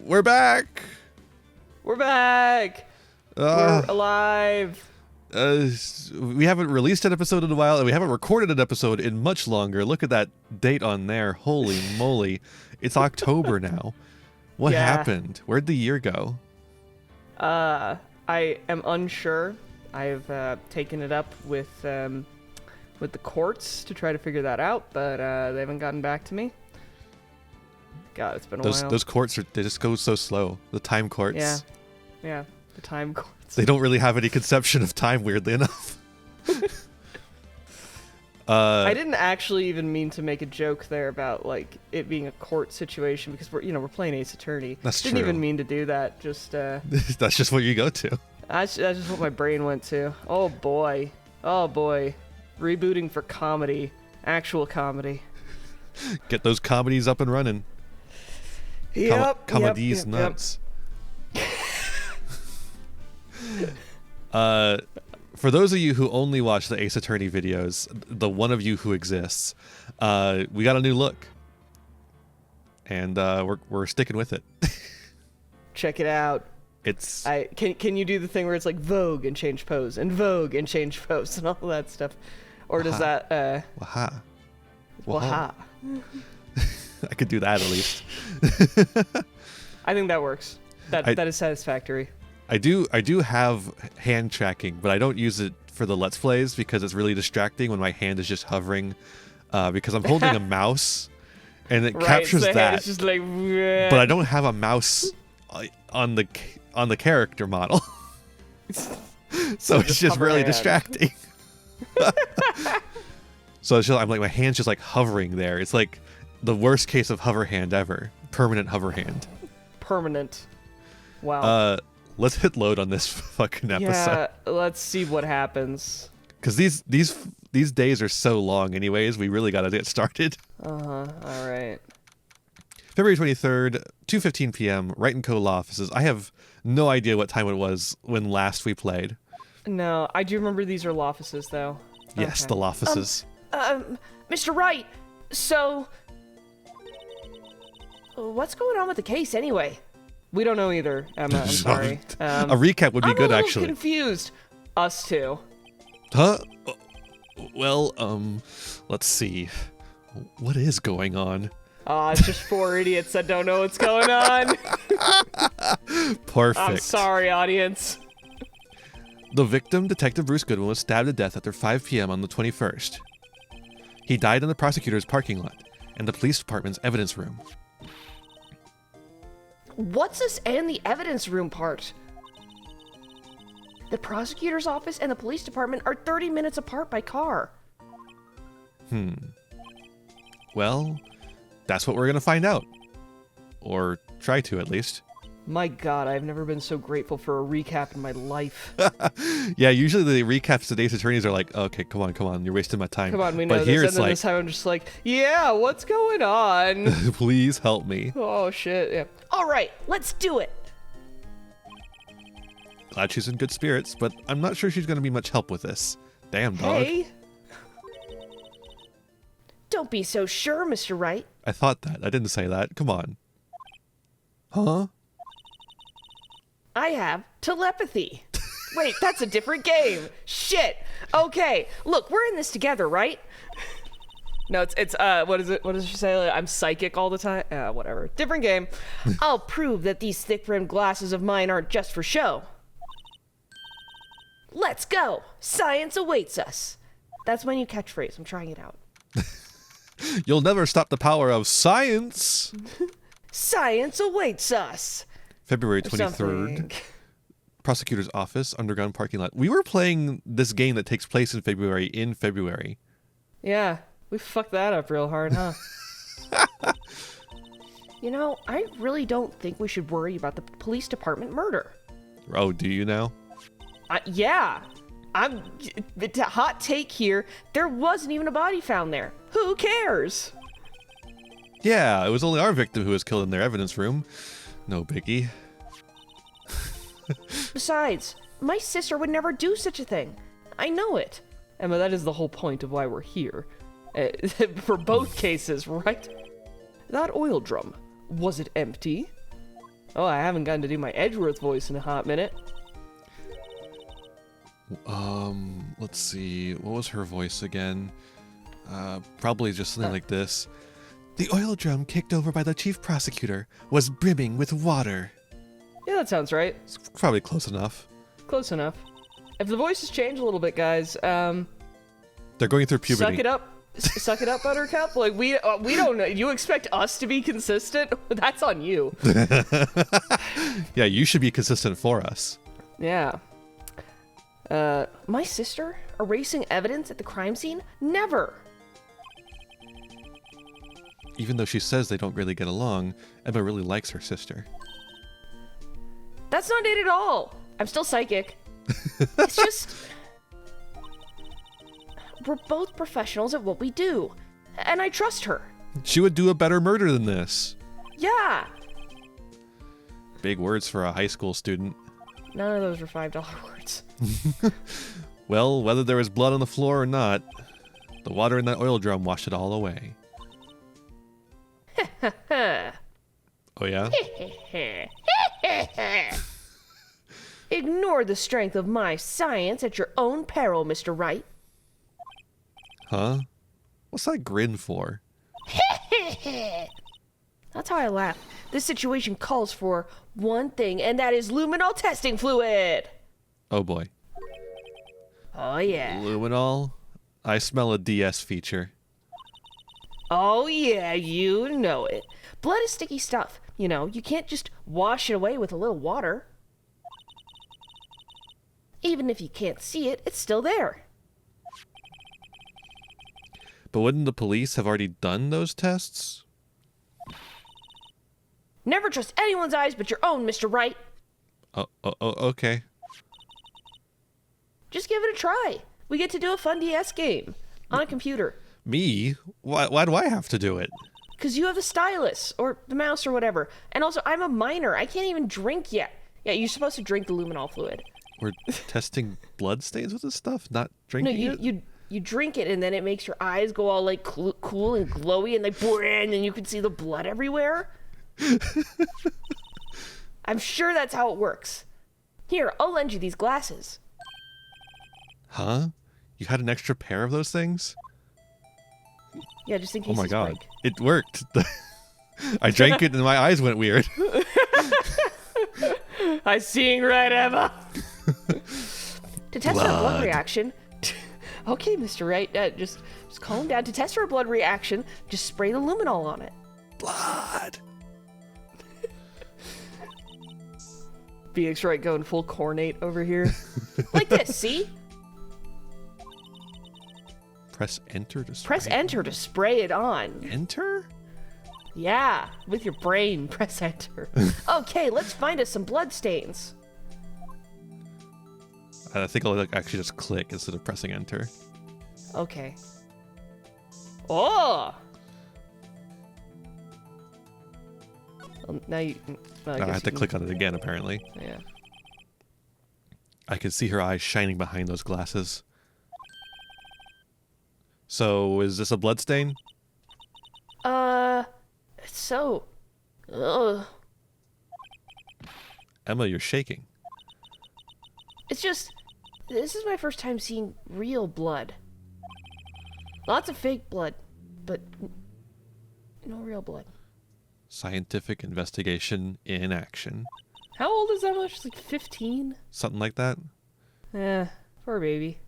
We're back. We're back. We're alive. We haven't released an episode in a while, and we haven't recorded an episode in much longer. Look at that date on there. Holy moly. It's October now. What happened? Where'd the year go? I am unsure. I've taken it up with the courts to try to figure that out, but they haven't gotten back to me. God, it's been a while. Those courts, they just go so slow. The time courts. Yeah, the time courts. They don't really have any conception of time, weirdly enough. I didn't actually even mean to make a joke there about like it being a court situation because we're playing Ace Attorney. That's Didn't true. even mean to do that. Just that's just what you go to. that's just what my brain went to. Oh boy, rebooting for comedy, actual comedy. Get those comedies up and running. Comedies nuts. For those of you who only watch the Ace Attorney videos, the one of you who exists, we got a new look, and we're sticking with it. Check it out. It's can you do the thing where it's like Vogue and change pose and Vogue and change pose and all that stuff, or does that Waha. Waha. I could do that at least. I think that works. That is satisfactory. I do have hand tracking, but I don't use it for the Let's Plays because it's really distracting when my hand is just hovering, because I'm holding a mouse, and it captures so that. It's just like, but I don't have a mouse on the character model, so it's just really distracting. So it's just, I'm like, my hand's just like hovering there. It's like the worst case of hover hand ever. Permanent hover hand. Permanent. Wow. Let's hit load on this fucking episode. Yeah, let's see what happens. Because these days are so long anyways, we really got to get started. All right. February 23rd, 2:15 p.m., Wright & Co. law offices. I have no idea what time it was when last we played. No, I do remember these are law offices, though. Yes, the law offices. Mr. Wright, so what's going on with the case anyway? We don't know either, Emma. I'm sorry. A recap would be good, actually. I'm a little confused. Us too. Huh? Well, let's see. What is going on? It's just four idiots that don't know what's going on. Perfect. I'm sorry, audience. The victim, Detective Bruce Goodwin, was stabbed to death after 5 p.m. on the 21st. He died in the prosecutor's parking lot and the police department's evidence room. What's this and the evidence room part? The prosecutor's office and the police department are 30 minutes apart by car. Well, that's what we're going to find out. Or try to, at least. My God, I've never been so grateful for a recap in my life. Yeah, usually the recaps to Ace Attorneys are like, okay, come on, you're wasting my time. Come on, we know but this. Here And it's then like, this time I'm just like, yeah, what's going on? Please help me. Oh, shit, yeah. All right, let's do it. Glad she's in good spirits, but I'm not sure she's going to be much help with this. Damn, dog. Hey. Don't be so sure, Mr. Wright. I thought that. I didn't say that. Come on. Huh? I have telepathy. Wait, that's a different game. Shit. Okay, look, we're in this together, right? No, it's what is it? What does she say? Like, I'm psychic all the time? Whatever. Different game. I'll prove that these thick-rimmed glasses of mine aren't just for show. Let's go. Science awaits us. That's my new catchphrase. I'm trying it out. You'll never stop the power of science. Science awaits us. February Or 23rd. something. Prosecutor's office, underground parking lot. We were playing this game that takes place in February. Yeah, we fucked that up real hard, huh? You know, I really don't think we should worry about the police department murder. Oh, do you now? Yeah. The hot take here, there wasn't even a body found there. Who cares? Yeah, it was only our victim who was killed in their evidence room. No biggie. Besides, my sister would never do such a thing. I know it. Emma, that is the whole point of why we're here. For both cases, right? That oil drum, was it empty? Oh, I haven't gotten to do my Edgeworth voice in a hot minute. Let's see. What was her voice again? Probably just something like this. The oil drum kicked over by the chief prosecutor was brimming with water. Yeah, that sounds right. It's probably close enough. Close enough. If the voices change a little bit, guys, They're going through puberty. suck it up. Suck it up, Buttercup. Like, we don't know. You expect us to be consistent? That's on you. Yeah, you should be consistent for us. Yeah. My sister? Erasing evidence at the crime scene? Never! Even though she says they don't really get along, Emma really likes her sister. That's not it at all. I'm still psychic. It's just... We're both professionals at what we do. And I trust her. She would do a better murder than this. Yeah. Big words for a high school student. None of those were $5 words. Well, whether there was blood on the floor or not, the water in that oil drum washed it all away. Oh yeah? Ignore the strength of my science at your own peril, Mr. Wright. Huh? What's that grin for? That's how I laugh. This situation calls for one thing, and that is luminol testing fluid. Oh boy. Oh, yeah. Luminol? I smell a DS feature. Oh, yeah, you know it. Blood is sticky stuff. You know, you can't just wash it away with a little water. Even if you can't see it, it's still there. But wouldn't the police have already done those tests? Never trust anyone's eyes but your own, Mr. Wright. Oh, okay. Just give it a try. We get to do a fun DS game on a computer. Me? Why do I have to do it? Because you have the stylus, or the mouse, or whatever. And also, I'm a minor. I can't even drink yet. Yeah, you're supposed to drink the luminol fluid. We're testing blood stains with this stuff, not No, drinking it? you drink it, and then it makes your eyes go all, like, cool and glowy, and and then you can see the blood everywhere. I'm sure that's how it works. Here, I'll lend you these glasses. Huh? You had an extra pair of those things? Yeah, just in case. Oh my these god. break. It worked. I drank it and my eyes went weird. I seeing right, Emma. To test our blood Blood. reaction. Okay, Mr. Wright, just calm down. To test our blood reaction, just spray the luminol on it. Blood. BX Wright going full cornate over here. Like this, see? Press enter to spray. Press enter to spray it on. Enter? Yeah, with your brain, press enter. Okay, let's find us some blood stains. I think I'll actually just click instead of pressing enter. Okay. Oh! Well, now you... well, I guess have to you click on it again, apparently. can- Yeah. I can see her eyes shining behind those glasses. So, is this a blood stain? So... Ugh. Emma, you're shaking. It's just... This is my first time seeing real blood. Lots of fake blood, but... no real blood. Scientific investigation in action. How old is Emma? She's like 15? Something like that? Poor baby.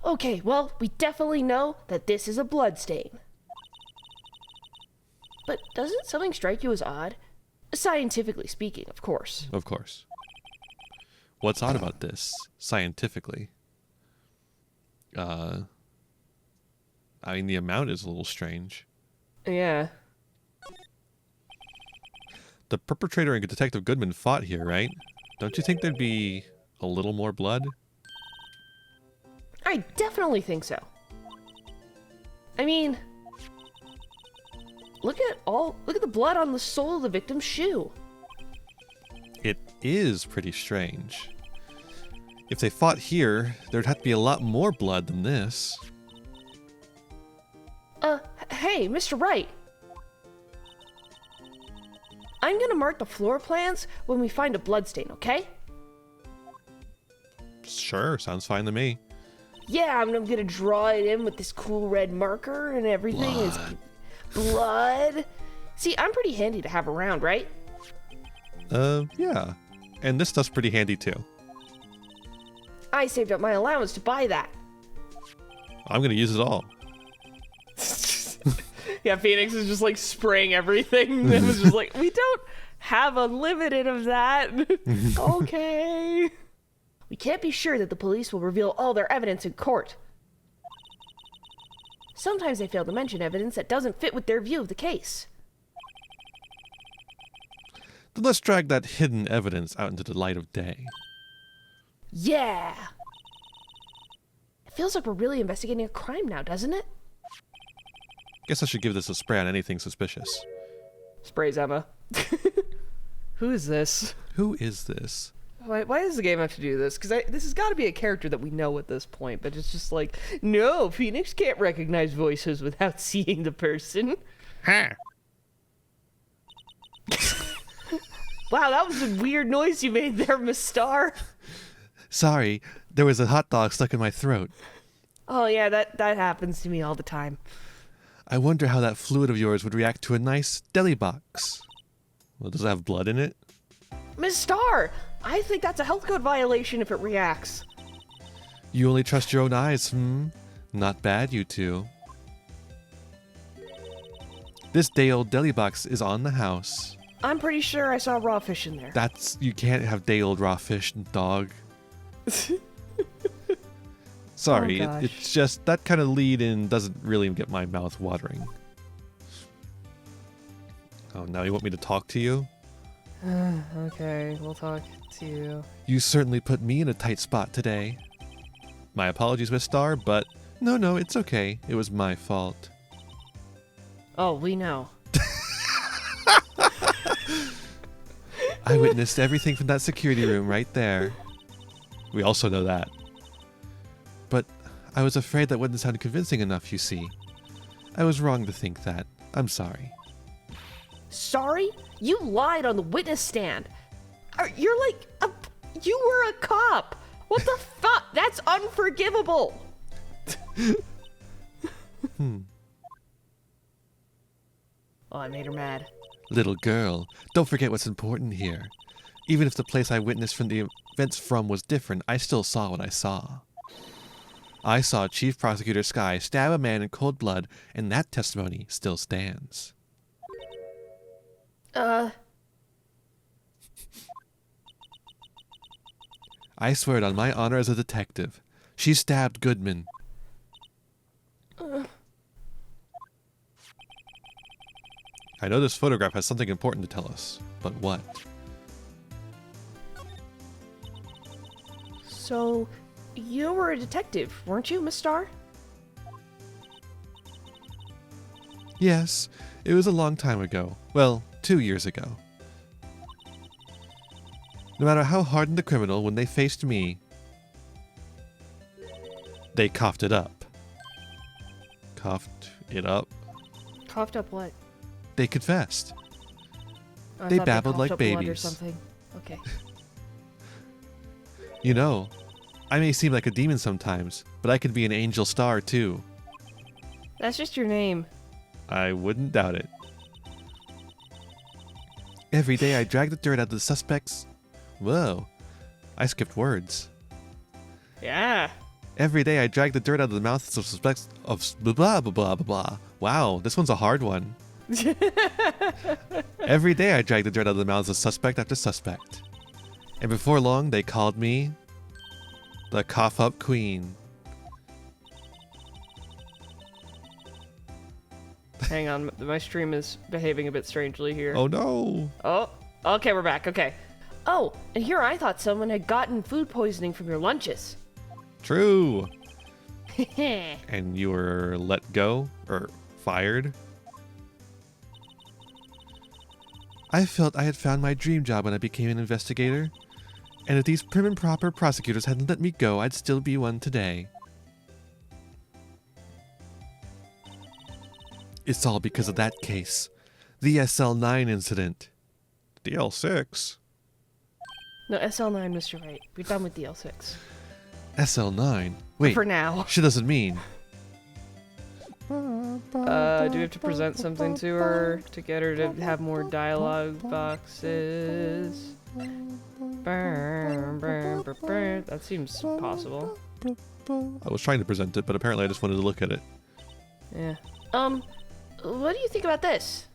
Okay, well, we definitely know that this is a blood stain. But doesn't something strike you as odd? Scientifically speaking, of course. Of course. What's odd about this, scientifically? I mean, the amount is a little strange. Yeah. The perpetrator and Detective Goodman fought here, right? Don't you think there'd be a little more blood? I definitely think so. I mean... Look at the blood on the sole of the victim's shoe. It is pretty strange. If they fought here, there'd have to be a lot more blood than this. Hey, Mr. Wright. I'm gonna mark the floor plans when we find a bloodstain, okay? Sure, sounds fine to me. Yeah, I'm gonna draw it in with this cool red marker and everything is blood. See, I'm pretty handy to have around, right? Yeah. And this stuff's pretty handy too. I saved up my allowance to buy that. I'm gonna use it all. Yeah, Phoenix is just like spraying everything. It was just like, we don't have unlimited of that. Okay. We can't be sure that the police will reveal all their evidence in court. Sometimes they fail to mention evidence that doesn't fit with their view of the case. Then let's drag that hidden evidence out into the light of day. Yeah! It feels like we're really investigating a crime now, doesn't it? Guess I should give this a spray on anything suspicious. Sprays Emma. Who is this? Who is this? Why does the game have to do this? Because this has got to be a character that we know at this point, but it's just like, no, Phoenix can't recognize voices without seeing the person. Ha! Wow, that was a weird noise you made there, Miss Star. Sorry, there was a hot dog stuck in my throat. Oh yeah, that happens to me all the time. I wonder how that fluid of yours would react to a nice deli box. Well, does it have blood in it? Miss Star! I think that's a health code violation if it reacts. You only trust your own eyes, Not bad, you two. This day-old deli box is on the house. I'm pretty sure I saw raw fish in there. You can't have day-old raw fish, dog. Sorry, Oh, gosh. it's just that kind of lead-in doesn't really get my mouth watering. Oh, now you want me to talk to you? Okay, we'll talk to you. You certainly put me in a tight spot today. My apologies, Miss Star, but no, it's okay. It was my fault. Oh, we know. I witnessed everything from that security room right there. We also know that. But I was afraid that wouldn't sound convincing enough, you see. I was wrong to think that. I'm sorry. Sorry? You lied on the witness stand. You're like you were a cop. What the fuck? That's unforgivable. Oh, I made her mad. Little girl, don't forget what's important here. Even if the place I witnessed from the events from was different, I still saw what I saw. I saw Chief Prosecutor Sky stab a man in cold blood, and that testimony still stands. I swear it on my honor as a detective. She stabbed Goodman. I know this photograph has something important to tell us, but what? So, you were a detective, weren't you, Miss Star? Yes, it was a long time ago. Well, 2 years ago. No matter how hardened the criminal, when they faced me, they coughed it up. Coughed it up? Coughed up what? They confessed. I They thought babbled coughed like up blood or babies. something. Okay. You know, I may seem like a demon sometimes, but I could be an angel star too. That's just your name. I wouldn't doubt it. Every day I drag the dirt out of the suspects. Whoa, I skipped words. Yeah. Every day I drag the dirt out of the mouths of suspects of blah blah blah blah blah. Wow, this one's a hard one. Every day I drag the dirt out of the mouths of suspect after suspect. And before long they called me the cough up queen. Hang on, my stream is behaving a bit strangely here. Oh no. Oh, okay, we're back. Okay. Oh, and here I thought someone had gotten food poisoning from your lunches. True. And you were let go or fired? I felt I had found my dream job when I became an investigator. And if these prim and proper prosecutors hadn't let me go, I'd still be one today. It's all because of that case. The SL9 incident. DL6? No, SL9, Mr. Wright. We're done with DL6. SL9? Wait, For now. she doesn't mean. Do we have to present something to her to get her to have more dialogue boxes? That seems possible. I was trying to present it, but apparently I just wanted to look at it. Yeah. What do you think about this?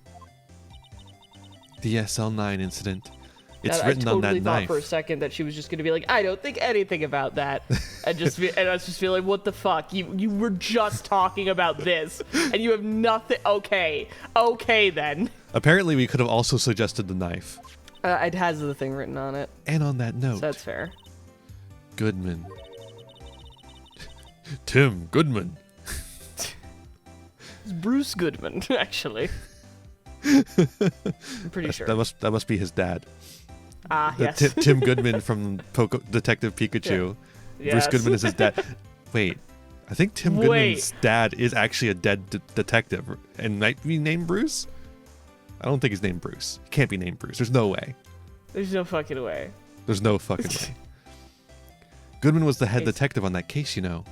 The SL9 incident. It's I written on totally that thought knife. for a second that she was just gonna be like, I don't think anything about that, and I was just feeling, what the fuck? You were just talking about this, and you have nothing. Okay then. Apparently, we could have also suggested the knife. It has the thing written on it. And on that note, So that's fair. Goodman. Tim Goodman. It's Bruce Goodman, actually. I'm pretty sure. That must be his dad. Yes. Tim Goodman from Detective Pikachu. Yeah. Bruce Yes. Goodman is his dad. Wait, I think Tim Goodman's dad is actually a dead detective and might be named Bruce. I don't think he's named Bruce. He can't be named Bruce. There's no way. There's no fucking way. There's no fucking way. Goodman was the head Case. detective on that case, you know.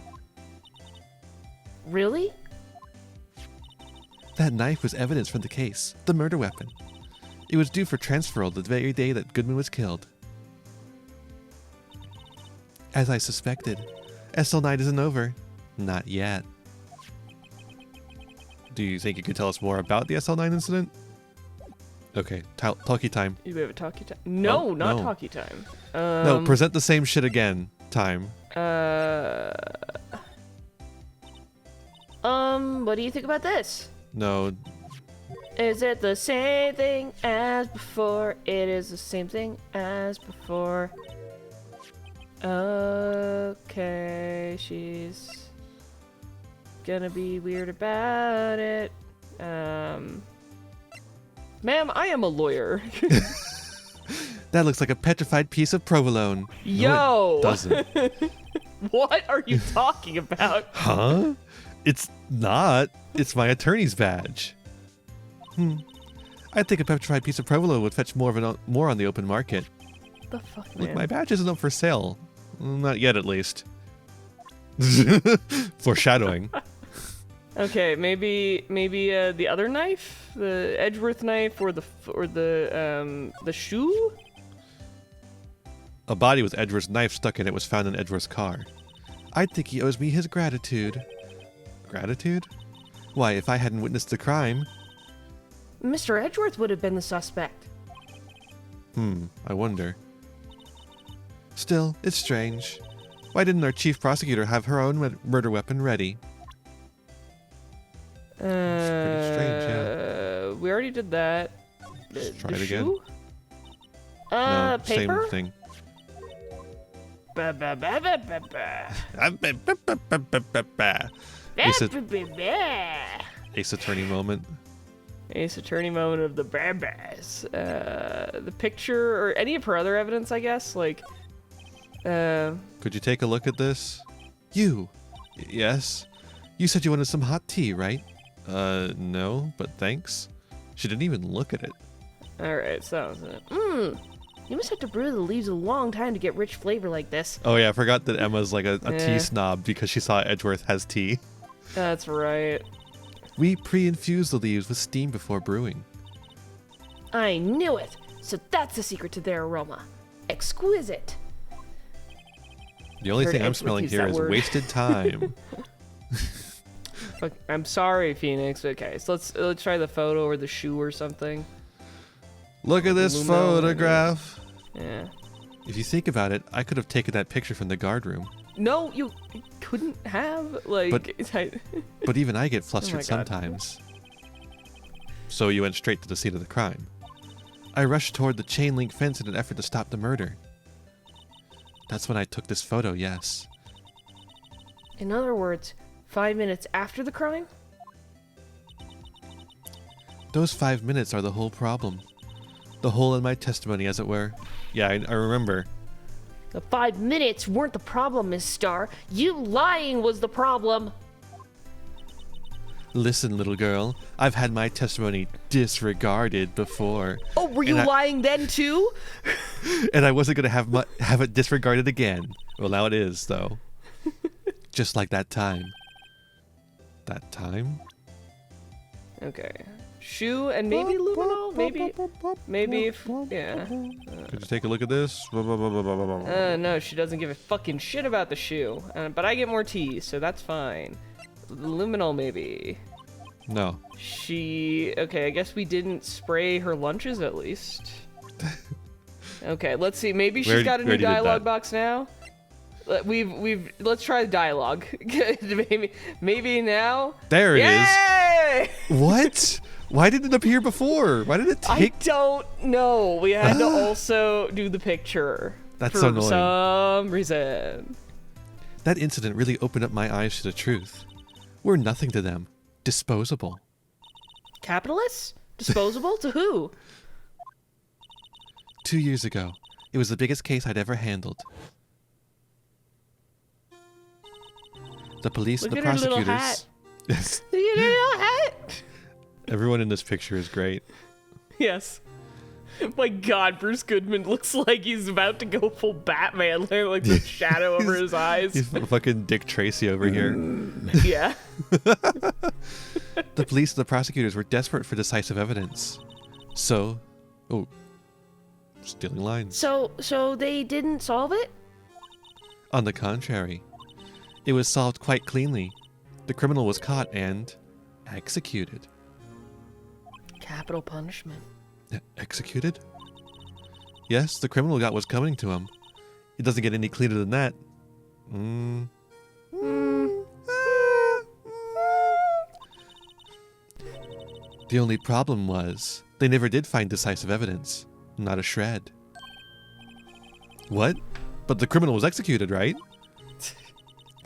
Really? That knife was evidence from the case, the murder weapon. It was due for transferal the very day that Goodman was killed. As I suspected, SL9 isn't over. Not yet. Do you think you could tell us more about the SL9 incident? Okay, talkie time. You have a talkie time? No, not no. talkie time. No, present the same shit again. Time. What do you think about this? No. Is it the same thing as before? It is the same thing as before. Okay, she's gonna be weird about it. Ma'am, I am a lawyer. That looks like a petrified piece of provolone. Yo! No, it doesn't. What are you talking about? Huh? It's not. It's my attorney's badge. I think a petrified piece of provolone would fetch more on the open market. The fuck, Look, man? my badge isn't up for sale. Not yet, at least. Foreshadowing. Okay, maybe the other knife, the Edgeworth knife, or the shoe. A body with Edgeworth's knife stuck in it was found in Edgeworth's car. I think he owes me his gratitude. Gratitude? Why, if I hadn't witnessed the crime... Mr. Edgeworth would have been the suspect. I wonder. Still, it's strange. Why didn't our chief prosecutor have her own murder weapon ready? Pretty strange, yeah. We already did that. Let's try the it again. shoe? No, Paper? same thing. Ba, ba, ba, ba, ba, ba. Ace Attorney moment. Ace Attorney moment of the Babas. The picture, or any of her other evidence, I guess. Like, Could you take a look at this? You. Yes? You said you wanted some hot tea, right? No, but thanks. She didn't even look at it. alright, so that was it. You must have to brew the leaves a long time to get rich flavor like this. Oh yeah, I forgot that Emma's like a Yeah. tea snob because she saw Edgeworth has tea. That's right. We pre-infuse the leaves with steam before brewing. I knew it! So that's the secret to their aroma. Exquisite. The only Heard thing I'm Edgeworth smelling use here that is word. wasted time. Fuck, I'm sorry, Phoenix. Okay, so let's try the photo or the shoe or something. Look at this Lumino, photograph. Yeah. If you think about it, I could have taken that picture from the guard room. No, you couldn't have. Like, But even I get flustered God. sometimes. So you went straight to the scene of the crime. I rushed toward the chain link fence in an effort to stop the murder. That's when I took this photo, yes. In other words, 5 minutes after the crime? Those 5 minutes are the whole problem. The hole in my testimony, as it were. Yeah, I remember. The 5 minutes weren't the problem, Miss Starr. You lying was the problem. Listen, little girl, I've had my testimony disregarded before. Oh, were you lying then too? And I wasn't going to have it disregarded again. Well, now it is, though. Just like that time. That time? Okay. Shoe and maybe luminol? Maybe if... Yeah. Could you take a look at this? No, she doesn't give a fucking shit about the shoe. But I get more tea, so that's fine. Luminol, maybe. No. Okay, I guess we didn't spray her lunches at least. Okay, let's see. Maybe she's got a new dialogue box now. Let's try the dialogue. maybe now. There it Yay! is. What? Why didn't it appear before? Why did it take? I don't know. We had to also do the picture. That's so annoying. For some reason. That incident really opened up my eyes to the truth. We're nothing to them. Disposable. Capitalists? Disposable? To who? 2 years ago, it was the biggest case I'd ever handled. The police and the prosecutors. Yes. Look at her little hat. Everyone in this picture is great. Yes. My God, Bruce Goodman looks like he's about to go full Batman, like the shadow over his eyes. He's fucking Dick Tracy over here. Yeah. The police and the prosecutors were desperate for decisive evidence. So, stealing lines. So they didn't solve it? On the contrary, it was solved quite cleanly. The criminal was caught and executed. Capital punishment. Executed? Yes, the criminal got what's coming to him. It doesn't get any cleaner than that. The only problem was, they never did find decisive evidence. Not a shred. What? But the criminal was executed, right?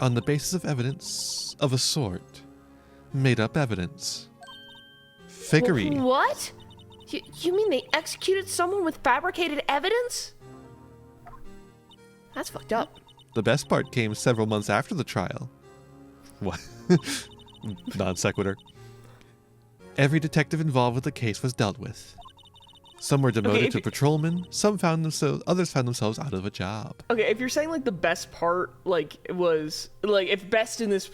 On the basis of evidence of a sort. Made up evidence. Fakery. What? You mean they executed someone with fabricated evidence? That's fucked up. The best part came several months after the trial. What? Non sequitur. Every detective involved with the case was dealt with. Some were demoted to patrolmen. Others found themselves out of a job. Okay, if you're saying like the best part, was if best in this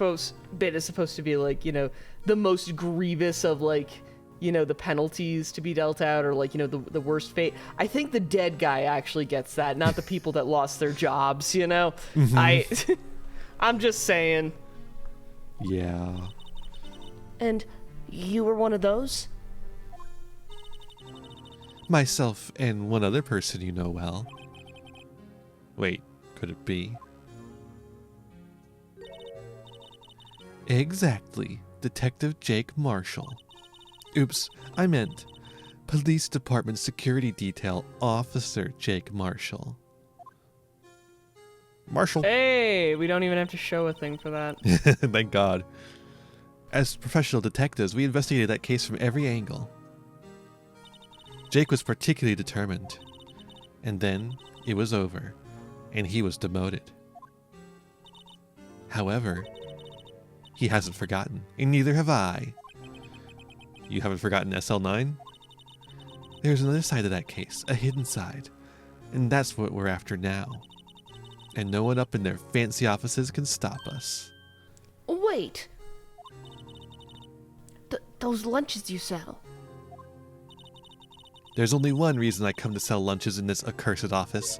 bit is supposed to be the most grievous of the penalties to be dealt out, or the worst fate. I think the dead guy actually gets that, not the people that lost their jobs. Mm-hmm. I'm just saying. Yeah. And you were one of those? Myself and one other person you know well. Wait, could it be? Exactly, Detective Jake Marshall. Oops, I meant Police Department Security Detail Officer Jake Marshall. Marshall. Hey, we don't even have to show a thing for that. Thank God. As professional detectives, we investigated that case from every angle. Jake was particularly determined. And then it was over, and he was demoted. However, he hasn't forgotten, and neither have I. You haven't forgotten SL9? There's another side of that case, a hidden side, and that's what we're after now. And no one up in their fancy offices can stop us. Wait. Those lunches you sell. There's only one reason I come to sell lunches in this accursed office.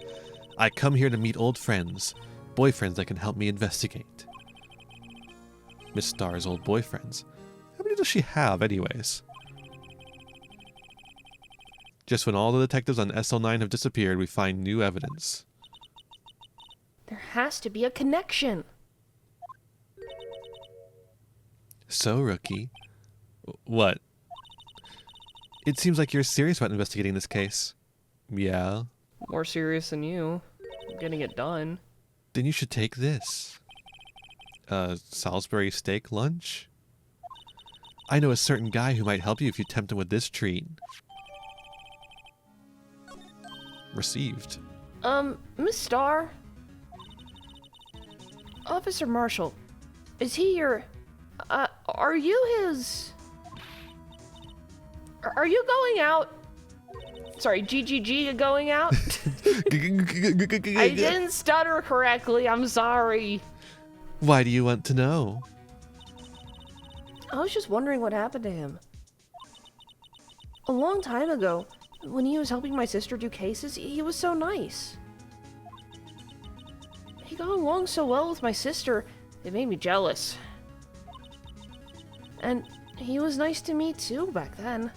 I come here to meet old friends, boyfriends that can help me investigate. Miss Starr's old boyfriends. How many does she have, anyways? Just when all the detectives on SL9 have disappeared, we find new evidence. There has to be a connection. So, Rookie. What? It seems like you're serious about investigating this case. Yeah? More serious than you. I'm getting it done. Then you should take this. Salisbury steak lunch? I know a certain guy who might help you if you tempt him with this treat. Received. Miss Starr? Officer Marshall, is he your... Are you his... Are you going out? Sorry, GGG going out? I didn't stutter correctly, I'm sorry. Why do you want to know? I was just wondering what happened to him. A long time ago, when he was helping my sister do cases, he was so nice. He got along so well with my sister, it made me jealous. And he was nice to me too back then.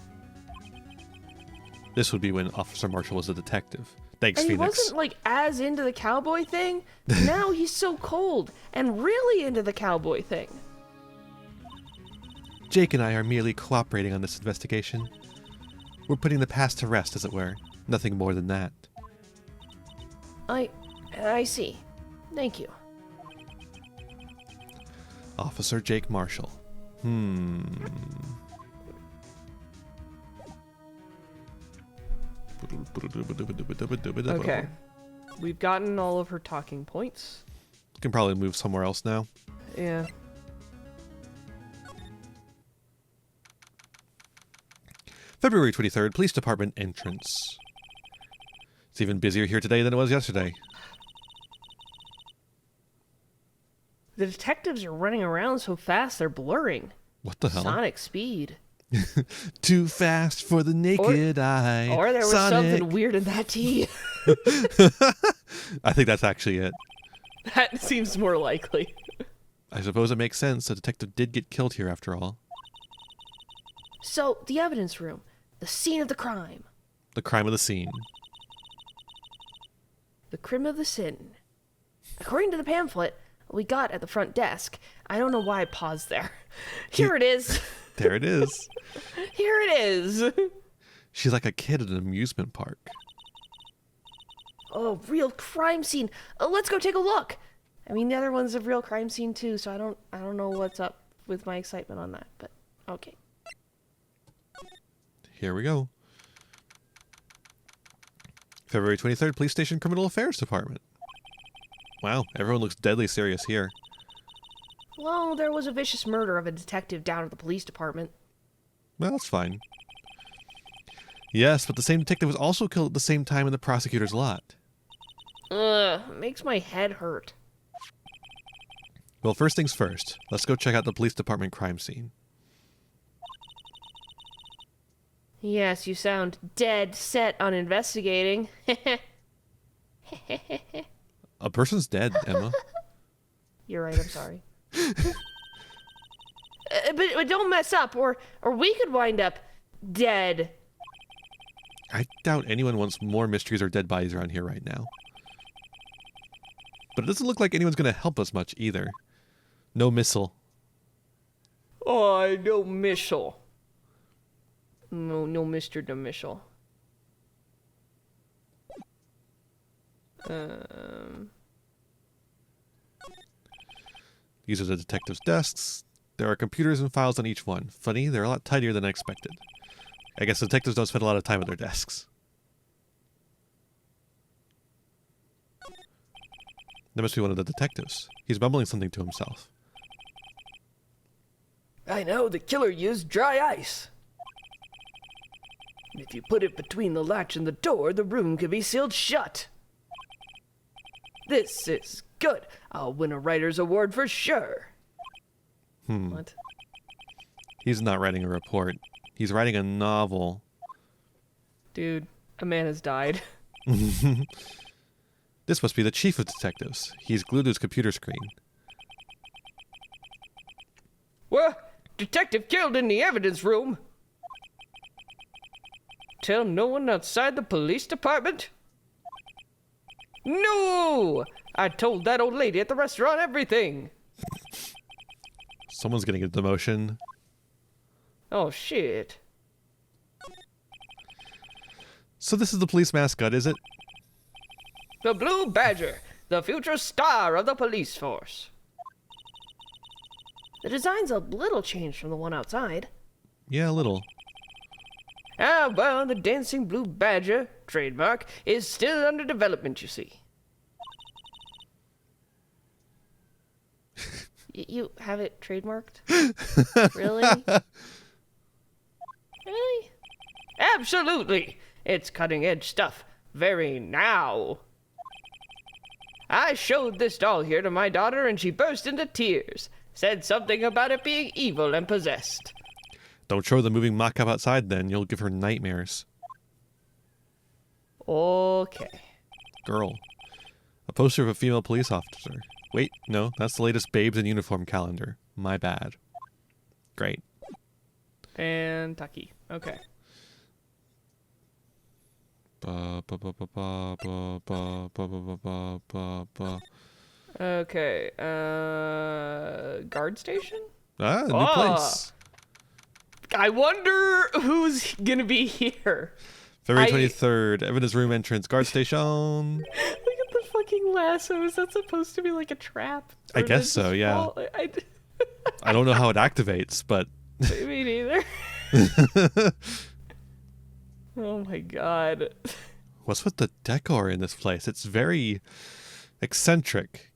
This would be when Officer Marshall was a detective. Thanks, And he Phoenix. wasn't like as into the cowboy thing. Now he's so cold and really into the cowboy thing. Jake and I are merely cooperating on this investigation. We're putting the past to rest, as it were. Nothing more than that. I see. Thank you. Officer Jake Marshall. Okay. We've gotten all of her talking points. Can probably move somewhere else now. Yeah. February 23rd, Police Department entrance. It's even busier here today than it was yesterday. The detectives are running around so fast they're blurring. What the hell? Sonic speed. Too fast for the naked eye. Or there was Sonic. something weird in that tea. I think that's actually it. That seems more likely. I suppose it makes sense. The detective did get killed here after all. So, the evidence room. The scene of the crime. The crime of the scene. The crime of the sin. According to the pamphlet we got at the front desk, I don't know why I paused there. Here it is. There it is. Here it is. She's like a kid at an amusement park. Oh, real crime scene. Let's go take a look. I mean, the other one's a real crime scene too, so I don't know what's up with my excitement on that, but okay. Here we go. February 23rd, Police Station Criminal Affairs Department. Wow, everyone looks deadly serious here. Well, there was a vicious murder of a detective down at the police department. Well, that's fine. Yes, but the same detective was also killed at the same time in the prosecutor's lot. Makes my head hurt. Well, first things first. Let's go check out the police department crime scene. Yes, you sound dead set on investigating. A person's dead, Emma. You're right, I'm sorry. But don't mess up, or we could wind up dead. I doubt anyone wants more mysteries or dead bodies around here right now. But it doesn't look like anyone's going to help us much either. No missile. Oh, no missile. No, Mr. DeMichel. These are the detectives' desks. There are computers and files on each one. Funny, they're a lot tidier than I expected. I guess detectives don't spend a lot of time at their desks. That must be one of the detectives. He's mumbling something to himself. I know, the killer used dry ice. If you put it between the latch and the door, the room can be sealed shut. This is good. I'll win a writer's award for sure. What? He's not writing a report. He's writing a novel. Dude, a man has died. This must be the chief of detectives. He's glued to his computer screen. What? Detective killed in the evidence room? Tell no one outside the police department? No! I told that old lady at the restaurant everything. Someone's getting a demotion. Oh, shit. So this is the police mascot, is it? The Blue Badger, the future star of the police force. The design's a little changed from the one outside. Yeah, a little. Ah, well, the Dancing Blue Badger, trademark, is still under development, you see. You have it trademarked? Really? Really? Absolutely. It's cutting-edge stuff. Very now. I showed this doll here to my daughter and she burst into tears. Said something about it being evil and possessed. Don't show the moving mock-up outside then. You'll give her nightmares. Okay. Girl. A poster of a female police officer. Wait, no, that's the latest Babes in Uniform calendar. My bad. Great. And Tucky. Okay. Okay. Guard station? Ah, new Oh. place. I wonder who's gonna be here. February 23rd, evidence room entrance, guard station. Look at the fucking lasso. Is that supposed to be like a trap? I Or did guess it so, just yeah. fall? I don't know how it activates, but Me neither. Oh my god. what's with the decor in this place? It's very eccentric.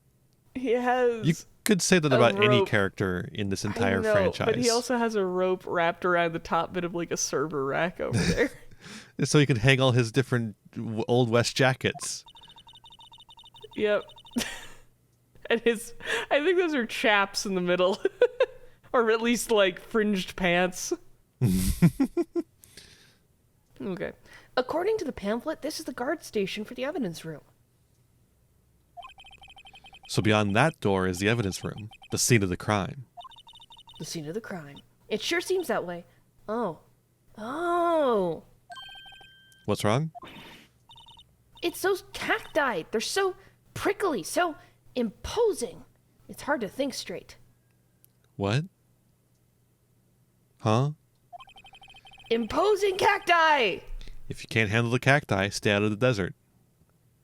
He has. You could say that a about any rope. character in this I entire know, franchise. But he also has a rope wrapped around the top bit of like a server rack over there. So he can hang all his different Old West jackets. Yep. And I think those are chaps in the middle. Or at least like fringed pants. Okay. According to the pamphlet, this is the guard station for the evidence room. So beyond that door is the evidence room, the scene of the crime. The scene of the crime. It sure seems that way. Oh. Oh. What's wrong? It's those cacti. They're so prickly, so imposing. It's hard to think straight. What? Huh? Imposing cacti! If you can't handle the cacti, stay out of the desert.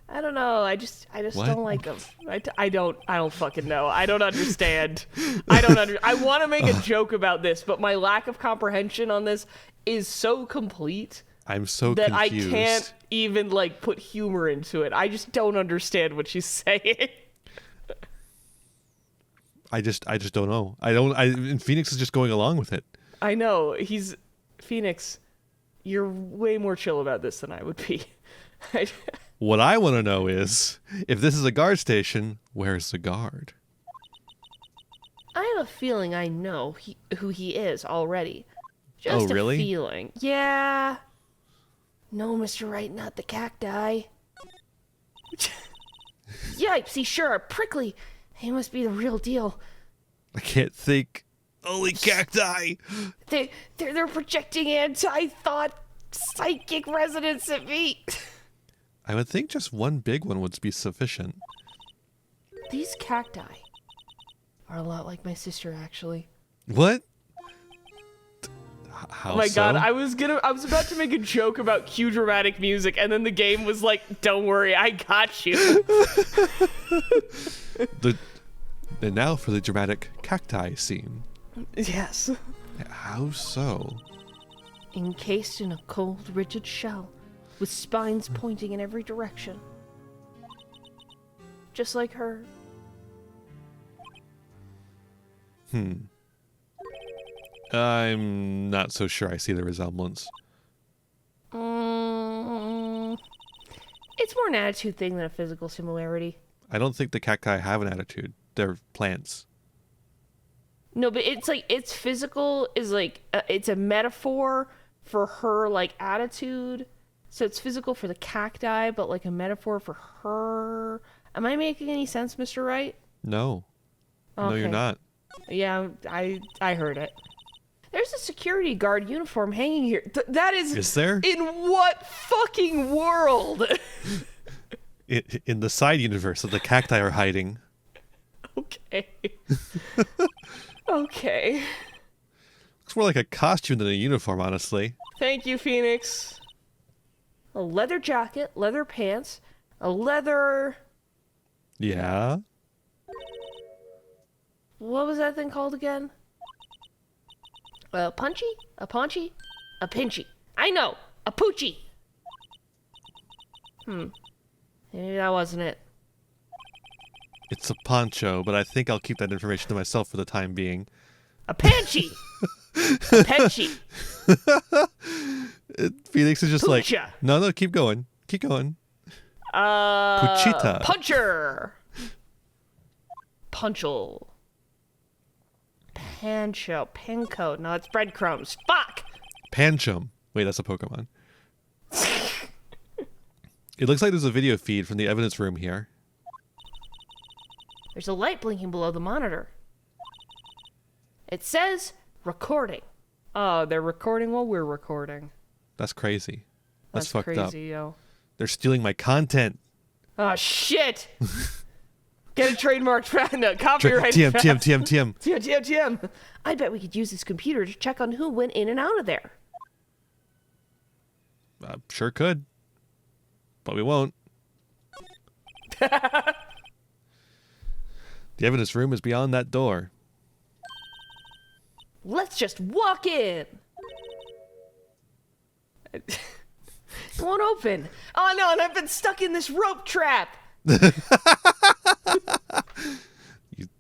I don't know. I just What? don't like them. I don't fucking know. I don't understand. I want to make a joke about this, but my lack of comprehension on this is so complete I'm so that confused. I can't even like put humor into it. I just don't understand what she's saying. I just don't know. And Phoenix is just going along with it. I know. Phoenix, you're way more chill about this than I would be. What I want to know is, if this is a guard station, where's the guard? I have a feeling I know who he is already. Just Oh, really? a feeling. Yeah. No, Mr. Wright, not the cacti. Yipes, he sure are prickly. He must be the real deal. I can't think. Holy cacti! They're projecting anti-thought psychic resonance at me. I would think just one big one would be sufficient. These cacti are a lot like my sister, actually. What? How Oh my god, so? I was about to make a joke about cue dramatic music, and then the game was like, "Don't worry, I got you." And now for the dramatic cacti scene. Yes. How so? Encased in a cold, rigid shell, with spines pointing in every direction. Just like her. I'm not so sure I see the resemblance. It's more an attitude thing than a physical similarity. I don't think the cacti have an attitude. They're plants. No, but it's physical is like it's a metaphor for her like attitude. So it's physical for the cacti, but like a metaphor for her. Am I making any sense, Mr. Wright? No. No, you're Okay. not. Yeah, I heard it. There's a security guard uniform hanging here. That is. Is there? In what fucking world? In the side universe that the cacti are hiding. Okay. Okay. Looks more like a costume than a uniform, honestly. Thank you, Phoenix. A leather jacket, leather pants, a leather. Yeah? What was that thing called again? A punchy? A paunchy? A pinchy. I know! A poochie! Maybe that wasn't it. It's a poncho, but I think I'll keep that information to myself for the time being. A panchi. A penchi. Phoenix is just like, Pucha. no, keep going. Keep going. Puchita. Puncher. Punchel. Pancho. Pinko. No, it's breadcrumbs. Fuck. Panchum. Wait, that's a Pokemon. It looks like there's a video feed from the evidence room here. There's a light blinking below the monitor. It says recording. Oh, they're recording while we're recording. That's crazy. That's fucked crazy, up. yo. They're stealing my content. Oh, shit. Get a trademark. No, copyright. TM. TM. I bet we could use this computer to check on who went in and out of there. Sure could. But we won't. The evidence room is beyond that door. Let's just walk in. It won't open. Oh, no, and I've been stuck in this rope trap. You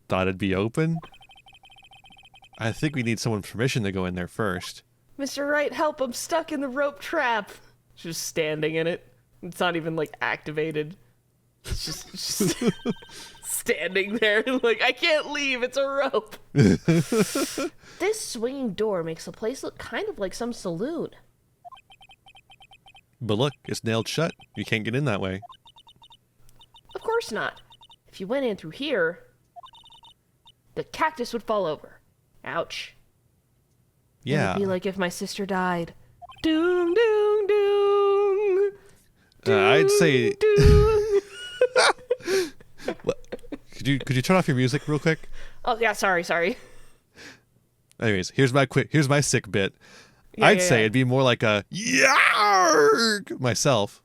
thought it'd be open? I think we need someone's permission to go in there first. Mr. Wright, help. I'm stuck in the rope trap. Just standing in it. It's not even, like, activated. It's just standing there. Like, I can't leave. It's a rope. This swinging door makes the place look kind of like some saloon. But look, it's nailed shut. You can't get in that way. Of course not. If you went in through here, the cactus would fall over. Ouch. Yeah. It'd be like if my sister died. Doom, doom, doom. I'd say. Doom. What? Could you turn off your music real quick? Oh, yeah, sorry. Anyways, here's my sick bit. Yeah, I'd yeah, say yeah. it'd be more like a yarg myself.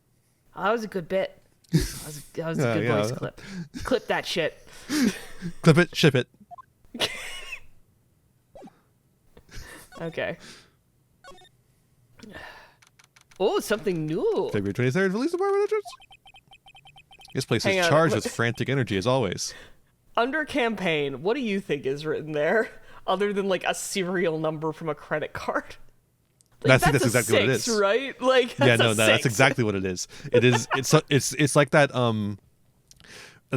Oh, that was a good bit. That was a good Yeah. voice clip. Clip that shit. Clip it, ship it. Okay. Oh, something new. February 23rd, Police Department entrance. This place Hang is on. charged with frantic energy as always. Under campaign, what do you think is written there? Other than like a serial number from a credit card. I think that's a exactly what it 6, is. right? Like Yeah, that's no, a that's 6. exactly what it is. It is. It's like that. The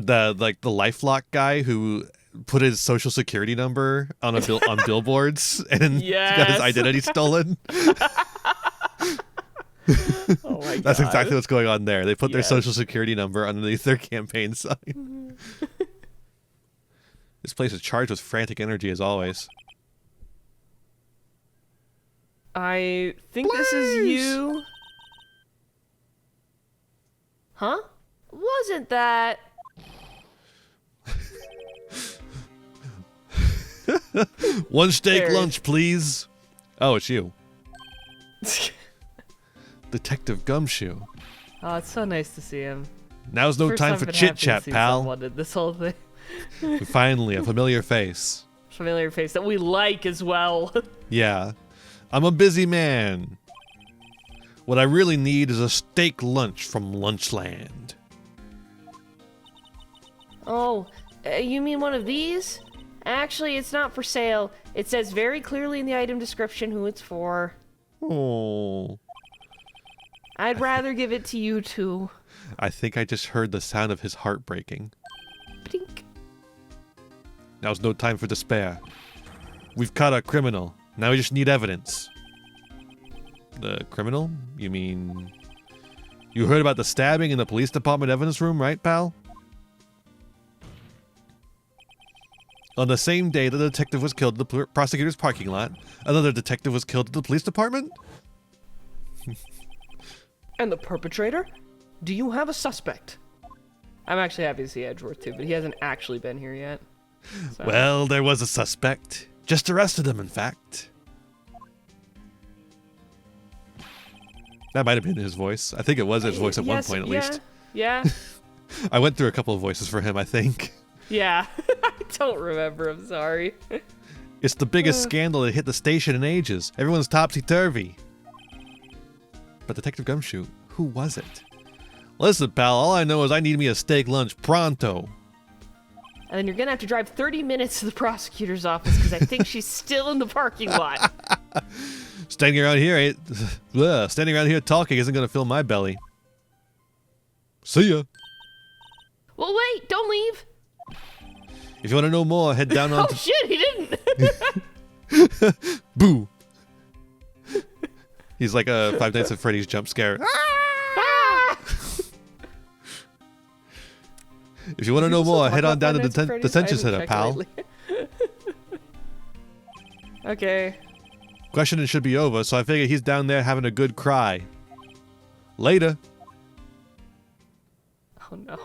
LifeLock guy who put his social security number on on billboards and got Yes. his identity stolen. Oh my god. That's exactly what's going on there. They put their Yes. social security number underneath their campaign sign. This place is charged with frantic energy as always. I think this is you. Huh? Wasn't that? One steak There. lunch, please. Oh, it's you. Detective Gumshoe. Oh, it's so nice to see him. Now's no First time I've for been happy to chit-chat, see pal. someone in this whole thing. Finally, a familiar face. Familiar face that we like as well. Yeah. I'm a busy man. What I really need is a steak lunch from Lunchland. Oh, you mean one of these? Actually, it's not for sale. It says very clearly in the item description who it's for. Oh. I'd rather give it to you two. I think I just heard the sound of his heart breaking. Tink. Now's no time for despair. We've caught a criminal. Now we just need evidence. The criminal? You mean... You heard about the stabbing in the police department evidence room, right, pal? On the same day the detective was killed in the prosecutor's parking lot, another detective was killed in the police department? And the perpetrator? Do you have a suspect? I'm actually happy to see Edgeworth too, but he hasn't actually been here yet. So. Well, there was a suspect. Just arrested him, in fact. That might have been his voice. I think it was his voice at Yes, one point, at yeah, least. Yeah. I went through a couple of voices for him, I think. Yeah. I don't remember. I'm sorry. It's the biggest scandal that hit the station in ages. Everyone's topsy-turvy. But Detective Gumshoe, who was it? Listen, pal, all I know is I need me a steak lunch pronto. and then you're gonna have to drive 30 minutes to the prosecutor's office because I think she's still in the parking lot. Standing around here talking isn't gonna fill my belly. See ya. Well, wait, don't leave. If you want to know more, head down Oh on. shit, he didn't. Boo. He's like a Five Nights at Freddy's jump scare. Ah! If you want to know more, head on down to the Freddy's? detention I center, haven't pal. checked lately. Okay. Questioning should be over, so I figure he's down there having a good cry. Later. Oh no.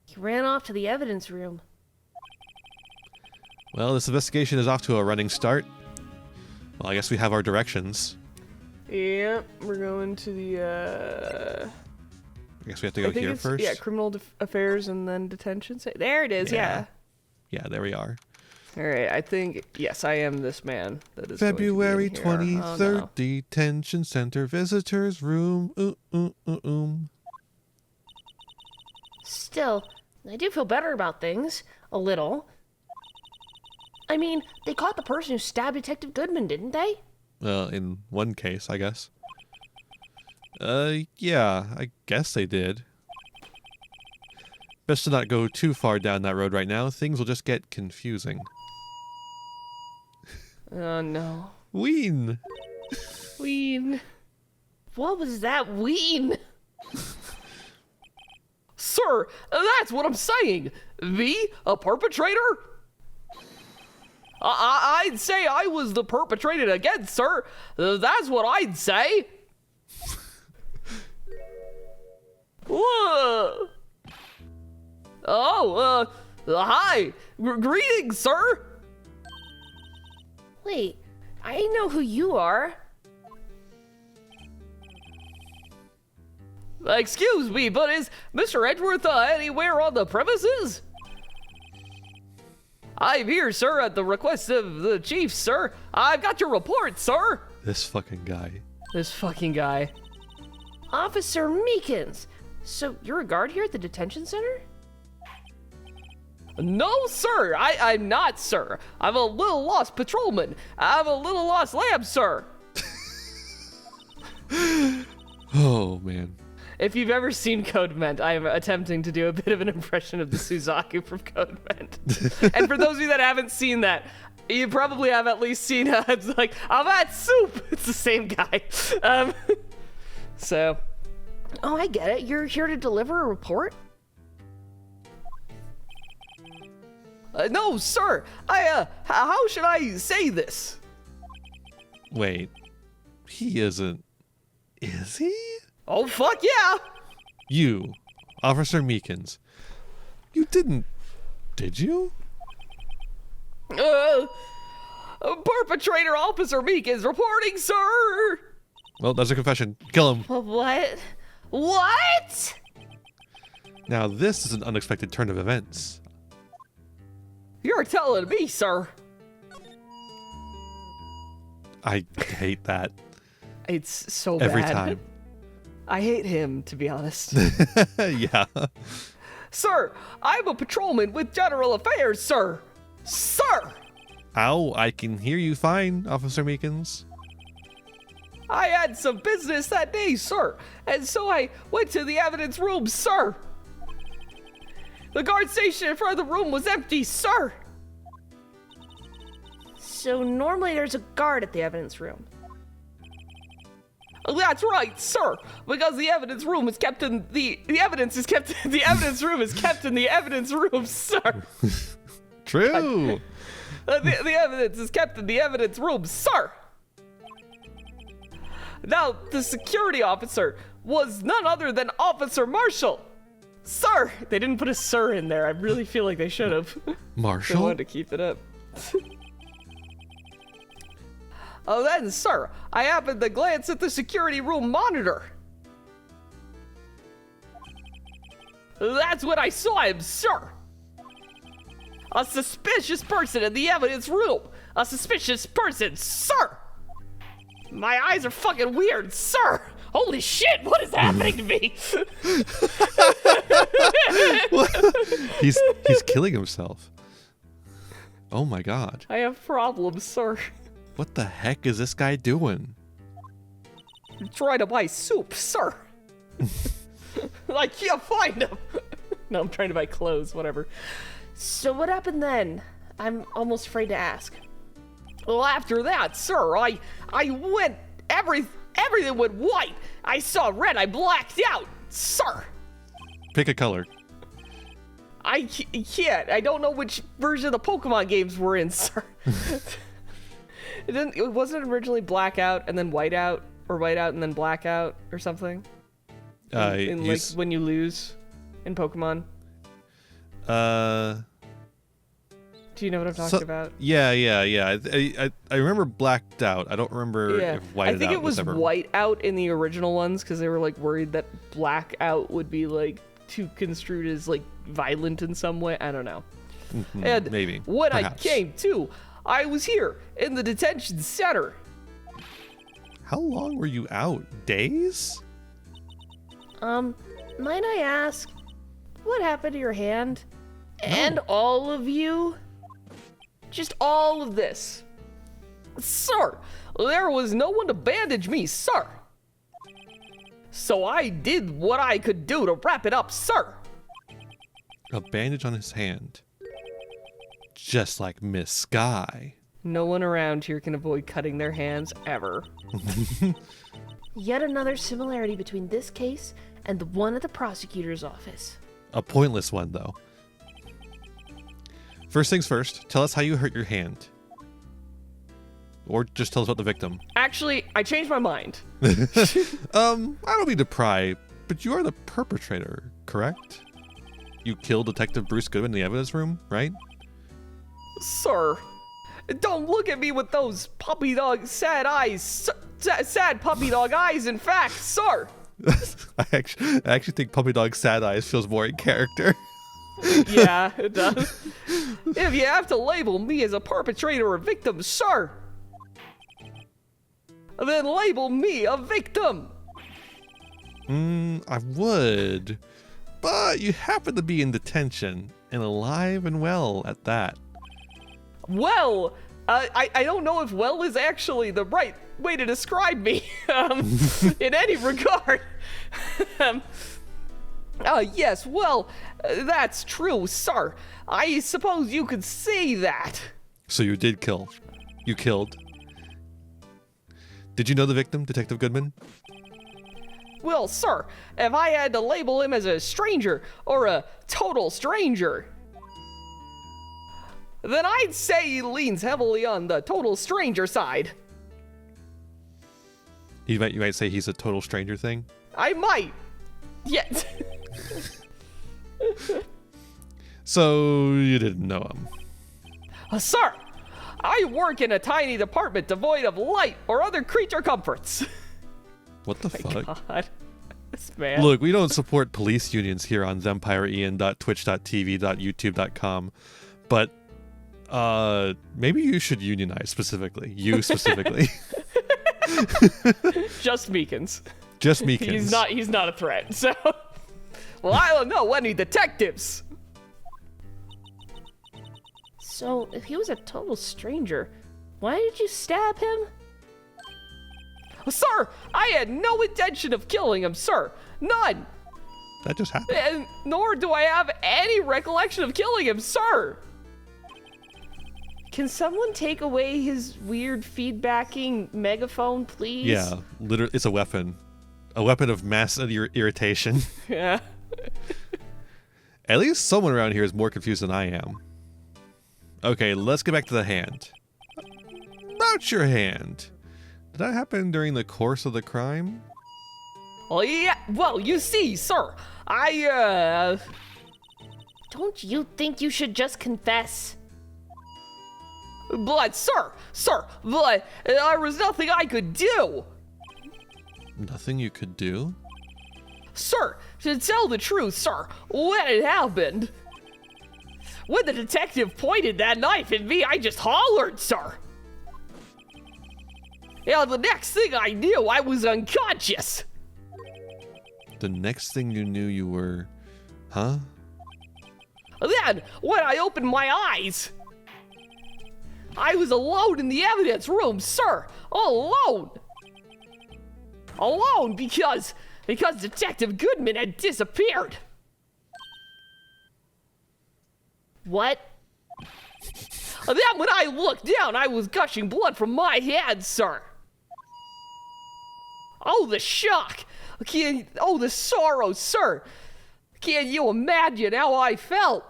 He ran off to the evidence room. Well, this investigation is off to a running start. Well, I guess we have our directions. Yep, we're going to the I guess we have to go I think here it's, first. yeah, criminal affairs and then detention. There it is. Yeah. Yeah, there we are. All right. I think yes, I am this man. That is going to be in February here. 23rd, Oh, no. detention center visitors room. Still, I do feel better about things. A little. I mean, they caught the person who stabbed Detective Goodman, didn't they? Well, in one case, I guess. Yeah, I guess they did. Best to not go too far down that road right now. Things will just get confusing. Oh no. Ween! Ween. What was that ween? Sir, that's what I'm saying. A perpetrator? I'd say I was the perpetrated against, sir. That's what I'd say. Whoa. Oh, hi. Greetings, sir. Wait, I know who you are. Excuse me, but is Mr. Edgeworth anywhere on the premises? I'm here, sir, at the request of the chief, sir. I've got your report, sir. This fucking guy. This fucking guy. Officer Meekins. So you're a guard here at the detention center? No, sir, I'm not, sir. I'm a little lost patrolman. I'm a little lost lamb, sir. Oh, man. If you've ever seen Code Ment, I am attempting to do a bit of an impression of the Suzaku from Code Ment. And for those of you that haven't seen that, you probably have at least seen it's like, I'm at soup. It's the same guy. So, Oh, I get it. You're here to deliver a report? No, sir. How should I say this? Wait. He isn't. Is he? Oh, fuck yeah. You, Officer Meekins. You didn't. Did you? Perpetrator Officer Meek is reporting, sir. Well, that's a confession. Kill him. What? What? Now, this is an unexpected turn of events. You're telling me, sir. I hate that. it's so bad. Every time. I hate him, to be honest. Yeah. Sir, I'm a patrolman with General Affairs, sir. Sir! Ow, I can hear you fine, Officer Meekins. I had some business that day, sir, and so I went to the evidence room, sir. The guard station in front of the room was empty, sir. So normally there's a guard at the evidence room. That's right, sir, because the evidence room is kept in the evidence is kept the evidence room is kept in the evidence room, sir. True. The evidence is kept in the evidence room, sir. Now, the security officer was none other than Officer Marshall. Sir! They didn't put a sir in there. I really feel like they should have. They Marshall? wanted to keep it up. Oh, then, sir, I happened to glance at the security room monitor. That's when I saw him, sir. A suspicious person in the evidence room. A suspicious person, sir. My eyes are fucking weird, sir. Holy shit, what is happening to me? He's killing himself. Oh my god. I have problems, sir. What the heck is this guy doing? I'm trying to buy soup, sir. I can't find him. No, I'm trying to buy clothes, whatever. So what happened then? I'm almost afraid to ask. Well, after that, sir, I went, everything went white. I saw red, I blacked out, sir. Pick a color. I can't. I don't know which version of the Pokemon games we're in, sir. It wasn't originally blackout and then whiteout, or whiteout and then blackout, or something. Like when you lose in Pokemon. Do you know what I'm talking about? Yeah. I remember blacked out. I don't remember if whiteout. I think it was whiteout in the original ones because they were like worried that blackout would be like too construed as like violent in some way. I don't know. Mm-hmm, and maybe. When Perhaps. I came to, I was here in the detention center. How long were you out? Days? Might I ask, what happened to your hand? And all of you? Just all of this. Sir, there was no one to bandage me, sir. So I did what I could do to wrap it up, sir. A bandage on his hand. Just like Miss Sky. No one around here can avoid cutting their hands ever. Yet another similarity between this case and the one at the prosecutor's office. A pointless one, though. First things first, tell us how you hurt your hand. Or just tell us about the victim. Actually, I changed my mind. I don't mean to pry, but you are the perpetrator, correct? You killed Detective Bruce Goodwin in the evidence room, right? Sir, don't look at me with those puppy dog sad eyes. Sad puppy dog eyes, in fact, sir. I actually think Puppy Dog Sad Eyes feels more in character. Yeah, it does. If you have to label me as a perpetrator or victim, sir, then label me a victim. I would. But you happen to be in detention, and alive and well at that. Well, I don't know if well is actually the right way to describe me in any regard. Yes, well, that's true, sir. I suppose you could say that. So you did kill. You killed. Did you know the victim, Detective Goodman? Well, sir, if I had to label him as a stranger or a total stranger, then I'd say he leans heavily on the total stranger side. You might say he's a total stranger thing? I might. Yes. So you didn't know him. Sir, I work in a tiny department devoid of light or other creature comforts. What the fuck? God, this man. Look, we don't support police unions here on vampireian.twitch.tv.youtube.com, but maybe you should unionize specifically. You specifically. Just Meekins. Just Meekins. He's not a threat, so. Well, I don't know any detectives. So, if he was a total stranger, why did you stab him? Sir, I had no intention of killing him, sir. None. That just happened. And nor do I have any recollection of killing him, sir. Can someone take away his weird feedbacking megaphone, please? Yeah, literally, it's a weapon. A weapon of mass irritation. Yeah. At least someone around here is more confused than I am. Okay, let's get back to the hand. About your hand. Did that happen during the course of the crime? Well, yeah. Well, you see, sir, Don't you think you should just confess? But, sir, but there was nothing I could do. Nothing you could do? Sir, to tell the truth, sir, when it happened, when the detective pointed that knife at me, I just hollered, sir. Yeah, the next thing I knew, I was unconscious. The next thing you knew, you were... Huh? Then, when I opened my eyes, I was alone in the evidence room, sir. Alone. Alone because Detective Goodman had disappeared. What? Then when I looked down, I was gushing blood from my head, sir. Oh, the shock. Oh, the sorrow, sir. Can't you imagine how I felt?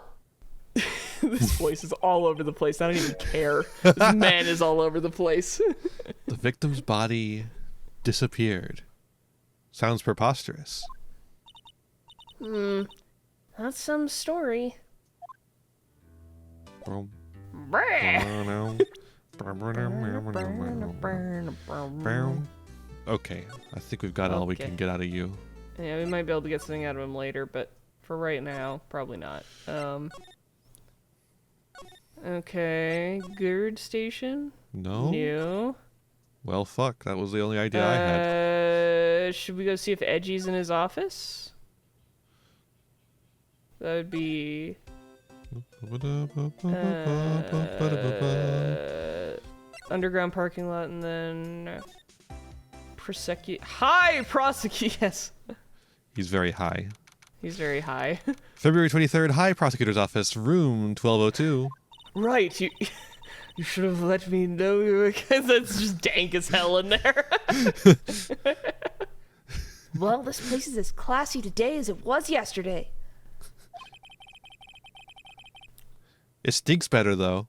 This voice is all over the place. I don't even care. This man is all over the place. The victim's body disappeared. Sounds preposterous. That's some story. Okay, I think we've got all we Okay. can get out of you. Yeah, we might be able to get something out of him later, but for right now, probably not. Okay, Gerd Station. No? New. Well, fuck. That was the only idea I had. Should we go see if Edgy's in his office? That would be underground parking lot, and then prosecute. Hi, prosecute. Yes, He's very high. he's very high. February 23rd, High Prosecutor's Office, room 1202. Right, you should have let me know, because that's just dank as hell in there. Well, this place is as classy today as it was yesterday. It stinks better, though.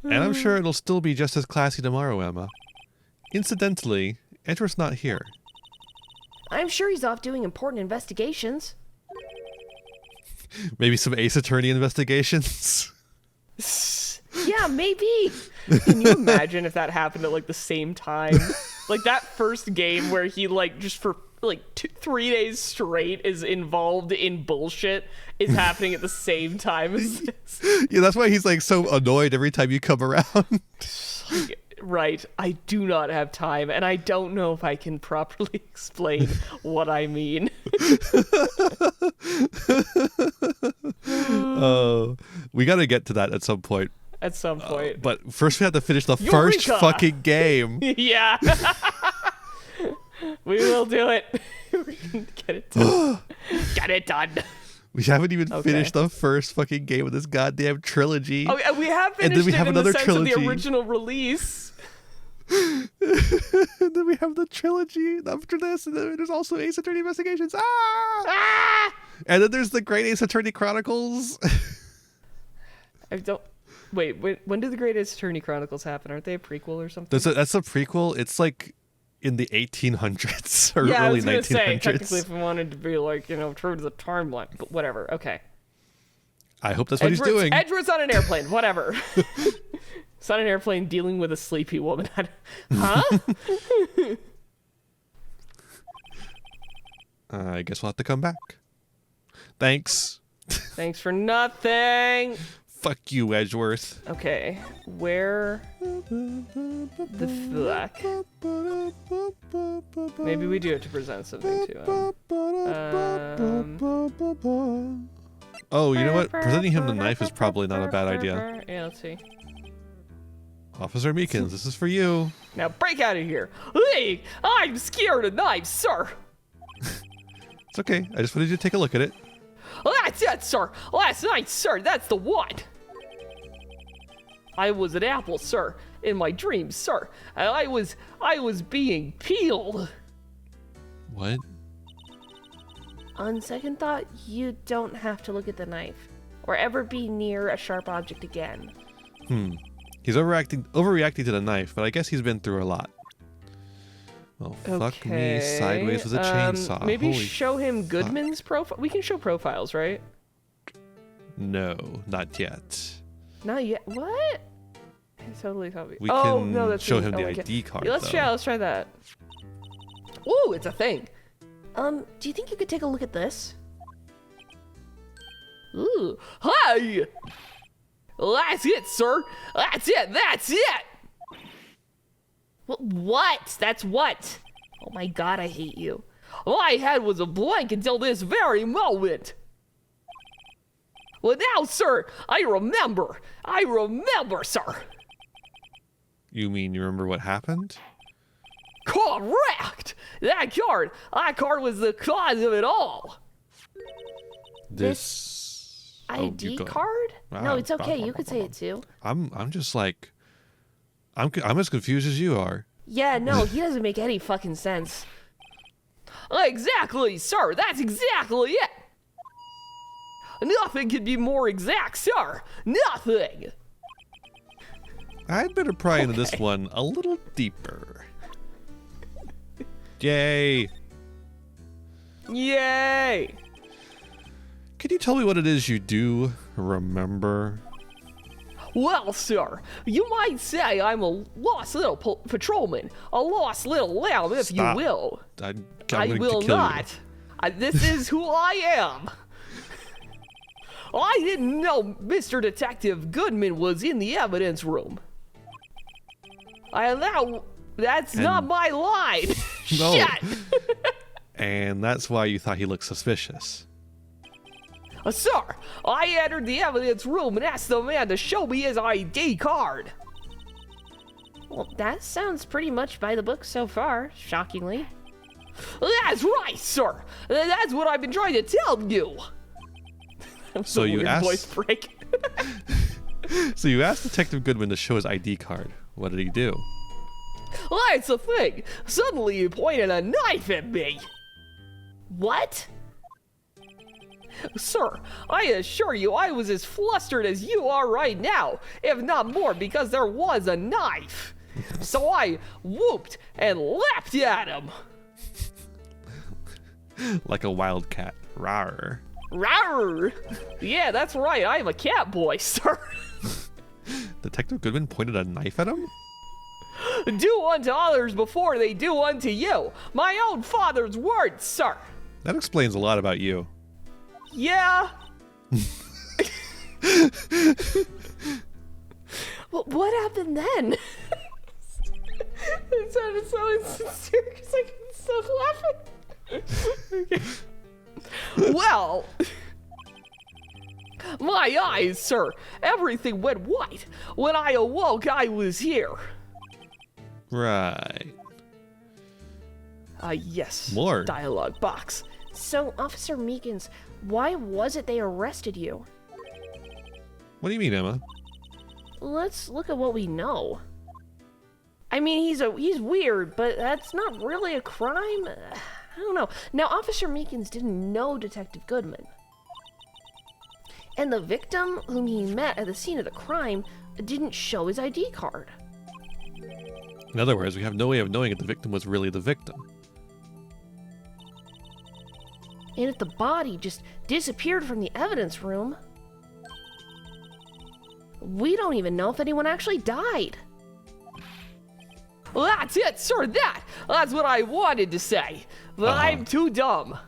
And I'm sure it'll still be just as classy tomorrow, Emma. Incidentally, Edward's not here. I'm sure he's off doing important investigations. Maybe some Ace Attorney investigations? Yeah, maybe. Can you imagine if that happened at like the same time? Like that first game where he like just for like 3 days straight is involved in bullshit is happening at the same time as this. Yeah, that's why he's like so annoyed every time you come around. Right. I do not have time, and I don't know if I can properly explain what I mean. Oh, we got to get to that at some point. At some point. But first we have to finish the first Eureka! fucking game. Yeah. We will do it. We can get it done. Get it done. We haven't even Okay. finished the first fucking game of this goddamn trilogy. Oh, and we have And finished then we it have in another the sense trilogy. of the original release. And then we have the trilogy after this, and then there's also Ace Attorney Investigations. Ah! And then there's the Great Ace Attorney Chronicles. I don't. Wait, when did the Great Ace Attorney Chronicles happen? Aren't they a prequel or something? That's a prequel. It's like in the 1800s or Yeah, I early was gonna 1900s. say technically if we wanted to be like true to the timeline, but whatever. Okay. I hope that's what he's doing. Edward's on an airplane. Whatever. He's on an airplane dealing with a sleepy woman. Huh? I guess we'll have to come back. Thanks. Thanks for nothing. Fuck you, Edgeworth. Okay, where the fuck? Maybe we do have to present something to him. Oh, you know what? Presenting him the knife is probably not a bad idea. Yeah, let's see. Officer Meekins, this is for you. Now break out of here. Hey, I'm scared of knives, sir. It's okay. I just wanted you to take a look at it. That's it, sir. Last night, sir, that's the one. I was an apple, sir, in my dreams, sir. And I was being peeled. What? On second thought, you don't have to look at the knife or ever be near a sharp object again. He's overreacting to the knife, but I guess he's been through a lot. Oh, fuck me sideways with a chainsaw. Maybe Holy show him fuck. Goodman's profile. We can show profiles, right? No, not yet. Not yet. What? I totally thought we. We oh can no, that's show him oh, the we can- ID card, Yeah, let's though. Let's try that. Ooh, it's a thing. Do you think you could take a look at this? Ooh, hi. That's it, sir. That's it. That's it. What? That's what? Oh my god, I hate you. My head was a blank until this very moment. Well, now, sir, I remember. I remember, sir. You mean you remember what happened? Correct! That card was the cause of it all. This ID you go. card? Wow. No, it's okay. You could say it too. I'm just like, I'm as confused as you are. Yeah, no, he doesn't make any fucking sense. Exactly, sir. That's exactly it. Nothing could be more exact, sir. Nothing. I'd better pry into this one a little deeper. Yay! Yay! Can you tell me what it is you do remember? Well, sir, you might say I'm a lost little patrolman, a lost little lamb, if Stop. you will. I'm I going will to kill not. This is who I am. I didn't know Mr. Detective Goodman was in the evidence room. That's not my line. No. Shit. And that's why you thought he looked suspicious. Sir, I entered the evidence room and asked the man to show me his ID card. Well, that sounds pretty much by the book so far, shockingly. That's right, sir. That's what I've been trying to tell you. So you Weird asked. voice break. So you asked Detective Goodman to show his ID card. What did he do? That's the thing. Suddenly he pointed a knife at me. What? Sir, I assure you I was as flustered as you are right now, if not more, because there was a knife. So I whooped and leapt at him. Like a wildcat. Rawr. Rawr! Yeah, that's right, I'm a cat boy, sir. Detective Goodman pointed a knife at him? Do unto others before they do unto you. My own father's words, sir. That explains a lot about you. Yeah. What happened then? It sounded so insincere because I couldn't stop laughing. Okay. Well, my eyes, sir. Everything went white. When I awoke, I was here. Right. Yes. More. Dialogue box. So, Officer Meekins, why was it they arrested you? What do you mean, Emma? Let's look at what we know. I mean, he's weird, but that's not really a crime. I don't know. Now, Officer Meekins didn't know Detective Goodman. And the victim whom he met at the scene of the crime didn't show his ID card. In other words, we have no way of knowing if the victim was really the victim. And if the body just disappeared from the evidence room, we don't even know if anyone actually died. Well, that's it, sir. That's what I wanted to say. But I'm too dumb.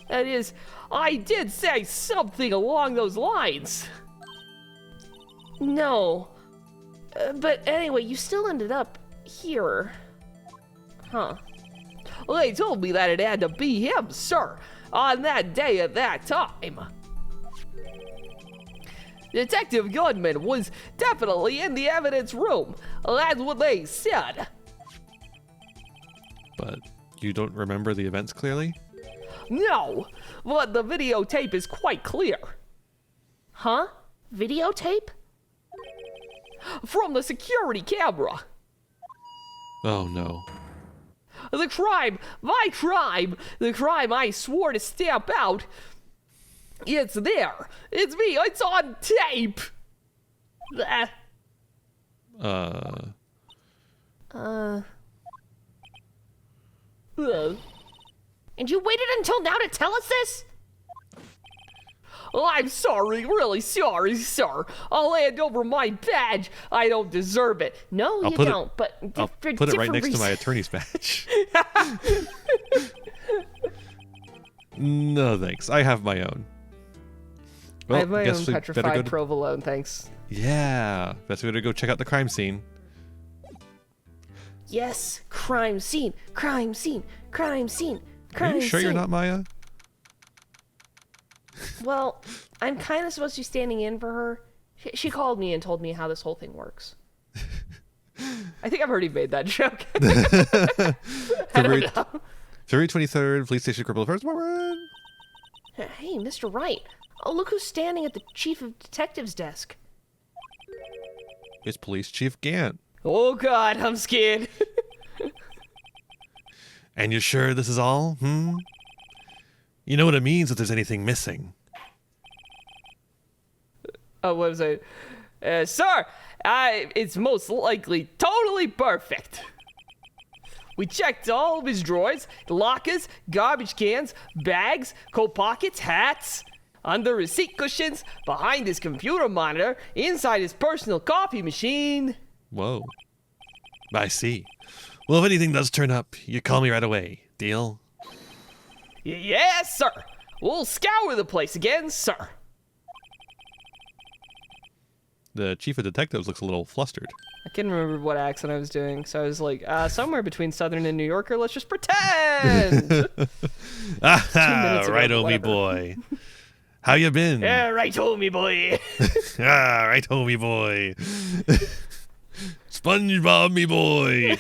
That is, I did say something along those lines. No. But anyway, you still ended up here. Huh. Well, they told me that it had to be him, sir, on that day at that time. Detective Goodman was definitely in the evidence room. That's what they said. But you don't remember the events clearly? No, but the videotape is quite clear. Huh? Videotape? From the security camera. Oh no. The crime, my crime, the crime I swore to stamp out. It's there. It's me. It's on tape. And you waited until now to tell us this? Oh, I'm sorry, really sorry, sir. I'll hand over my badge. I don't deserve it. No, I'll you put it- don't, but I'll for put it right different next to my reasons. attorney's badge. No thanks. I have my own. Well, I have my guess own we better petrified go to- provolone, thanks. Yeah. Guess we better go check out the crime scene. Yes, crime scene, crime scene, Crime scene. Are Crime you sure scene. you're not Maya? Well, I'm kind of supposed to be standing in for her. She called me and told me how this whole thing works. I think I've already made that joke. February 23rd, police station, criminal first warrant. Hey, Mr. Wright. Oh, look who's standing at the chief of detectives desk. It's Police Chief Gant. Oh God, I'm scared. And you're sure this is all? You know what it means if there's anything missing. What was I? Sir, it's most likely totally perfect. We checked all of his drawers, lockers, garbage cans, bags, coat pockets, hats, under his seat cushions, behind his computer monitor, inside his personal coffee machine. Whoa. I see. Well, if anything does turn up, you call me right away. Deal? Yes, sir. We'll scour the place again, sir. The chief of detectives looks a little flustered. I can't remember what accent I was doing, so I was like, somewhere between Southern and New Yorker, let's just pretend! Ah, right, ago, oh me whatever. boy. How you been? Yeah, right, homie boy. Ah, right, oh me boy. SpongeBob, me boy.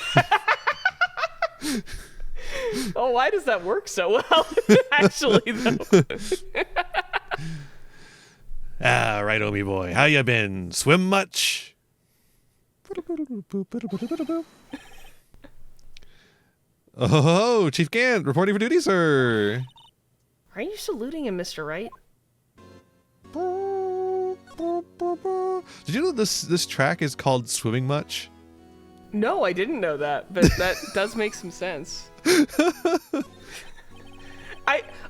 Oh, why does that work so well? Actually, though. Ah, right, oh me boy. How you been? Swim much? Oh, Chief Gant, reporting for duty, sir. Are you saluting him, Mr. Wright? Did you know this track is called Swimming Much? No, I didn't know that, but that does make some sense.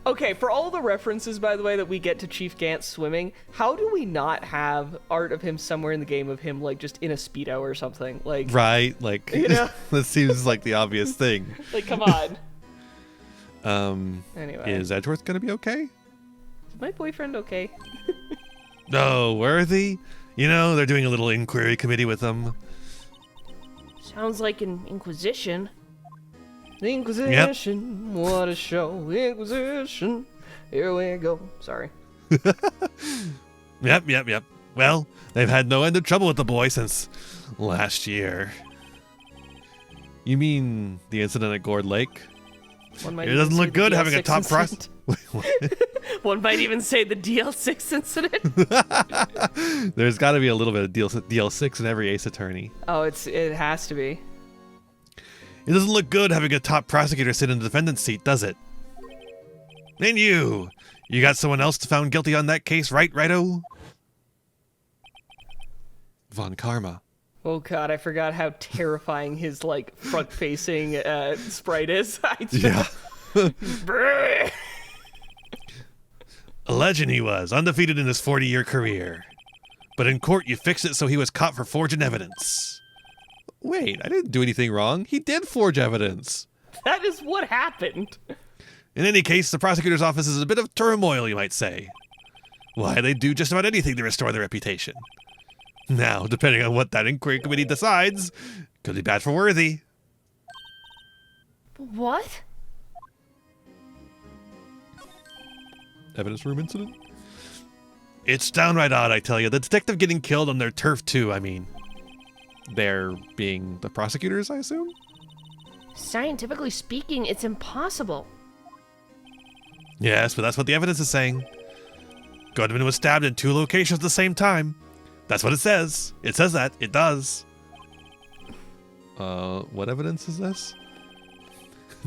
Okay, for all the references, by the way, that we get to Chief Gant swimming, how do we not have art of him somewhere in the game of him, like, just in a Speedo or something? Like, Right, like, You know? that seems like the obvious thing. like, come on. Anyway. Is Edgeworth gonna be okay? Is my boyfriend okay? No, worthy. You know, they're doing a little inquiry committee with them. Sounds like an inquisition. The Inquisition, what a show. The Inquisition. Here we go. Sorry. Yep. Well, they've had no end of trouble with the boy since last year. You mean the incident at Gourd Lake? One might It even doesn't say look the good having a DL6 top incident. One might even say the DL6 incident. There's got to be a little bit of DL6 in every Ace Attorney. Oh, it has to be. It doesn't look good having a top prosecutor sit in the defendant's seat, does it? And you got someone else found guilty on that case, right, righto? Von Karma. Oh god, I forgot how terrifying his, like, front-facing sprite is. Yeah. Brrr. A legend he was, undefeated in his 40-year career. But in court, you fixed it so he was caught for forging evidence. Wait, I didn't do anything wrong. He did forge evidence. That is what happened. In any case, the prosecutor's office is a bit of turmoil, you might say. Why, they do just about anything to restore their reputation. Now, depending on what that inquiry committee decides, could be bad for Worthy. What? Evidence room incident? It's downright odd, I tell you. The detective getting killed on their turf, too, I mean. They're being the prosecutors, I assume? Scientifically speaking, it's impossible. Yes, but that's what the evidence is saying. Goodman was stabbed in 2 locations at the same time. That's what it says. It says that. It does. What evidence is this?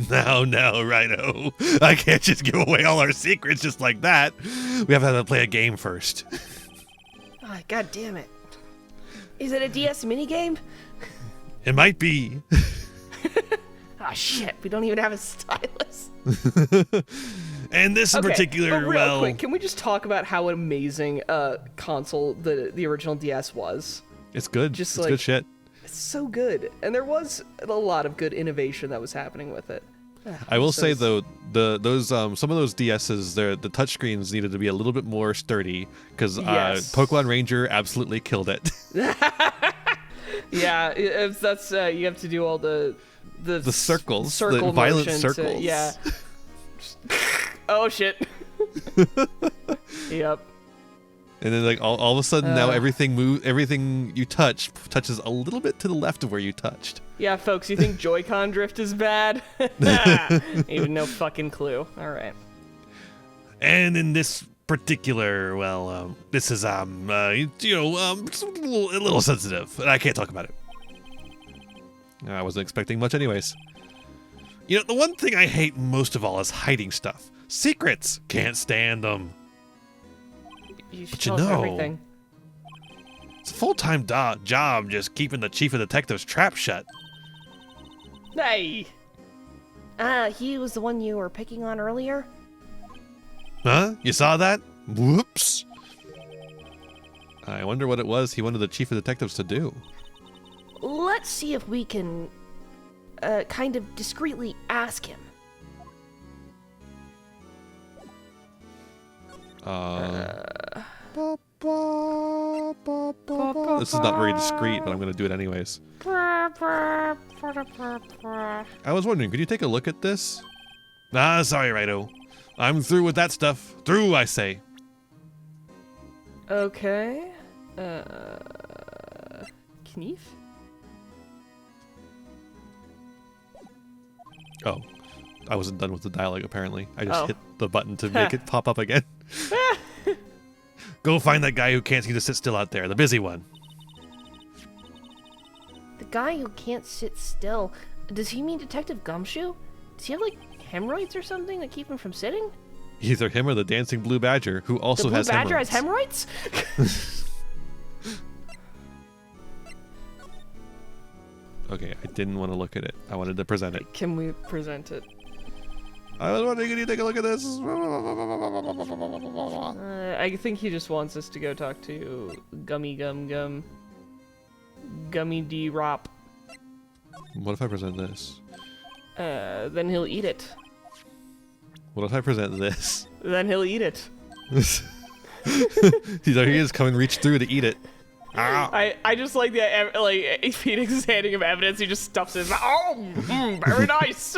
No, righto. I can't just give away all our secrets just like that. We have to play a game first. Oh, God damn it. Is it a DS minigame? It might be. Ah, shit. We don't even have a stylus. And this in particular, but real well... quick, can we just talk about how amazing console the original DS was? It's good. Just it's like- good shit. It's so good, and there was a lot of good innovation that was happening with it. I will So say it's- though, those some of those DSs, the touchscreens needed to be a little bit more sturdy because Yes. Pokemon Ranger absolutely killed it. Yeah, that's you have to do all the the circles, circle the violent motion circles. yeah. Oh shit. Yep. And then like all of a sudden now everything you touches a little bit to the left of where you touched. Yeah, folks, you think Joy-Con drift is bad? Even no fucking clue. All right. And in this particular, this is it's a little sensitive, and I can't talk about it. I wasn't expecting much, anyways. You know, the one thing I hate most of all is hiding stuff. Secrets, can't stand them. You should But tell you us know, everything. it's a full-time job just keeping the chief of detectives trap shut. Hey. He was the one you were picking on earlier? Huh? You saw that? Whoops. I wonder what it was he wanted the chief of detectives to do. Let's see if we can, kind of discreetly ask him. This is not very discreet, but I'm going to do it anyways. I was wondering, could you take a look at this? Sorry, Righto. I'm through with that stuff. Through, I say. Okay. Knief? Oh, I wasn't done with the dialogue, apparently. I just Oh. hit the button to make it pop up again. Go find that guy who can't seem to sit still out there, the busy one. The guy who can't sit still. Does he mean Detective Gumshoe? Does he have, like, hemorrhoids or something that keep him from sitting? Either him or the dancing blue badger, who also The blue has badger hemorrhoids. has hemorrhoids? Okay, I didn't want to look at it. I wanted to present it. Can we present it? I was wondering, could you take a look at this? I think he just wants us to go talk to Gummy D Rop. What if I present this? Then he'll eat it. What if I present this? Then he'll eat it. There he is, come and reach through to eat it. Ah. I just like the like Phoenix is handing him evidence. He just stuffs it. In his mouth. Oh, very nice.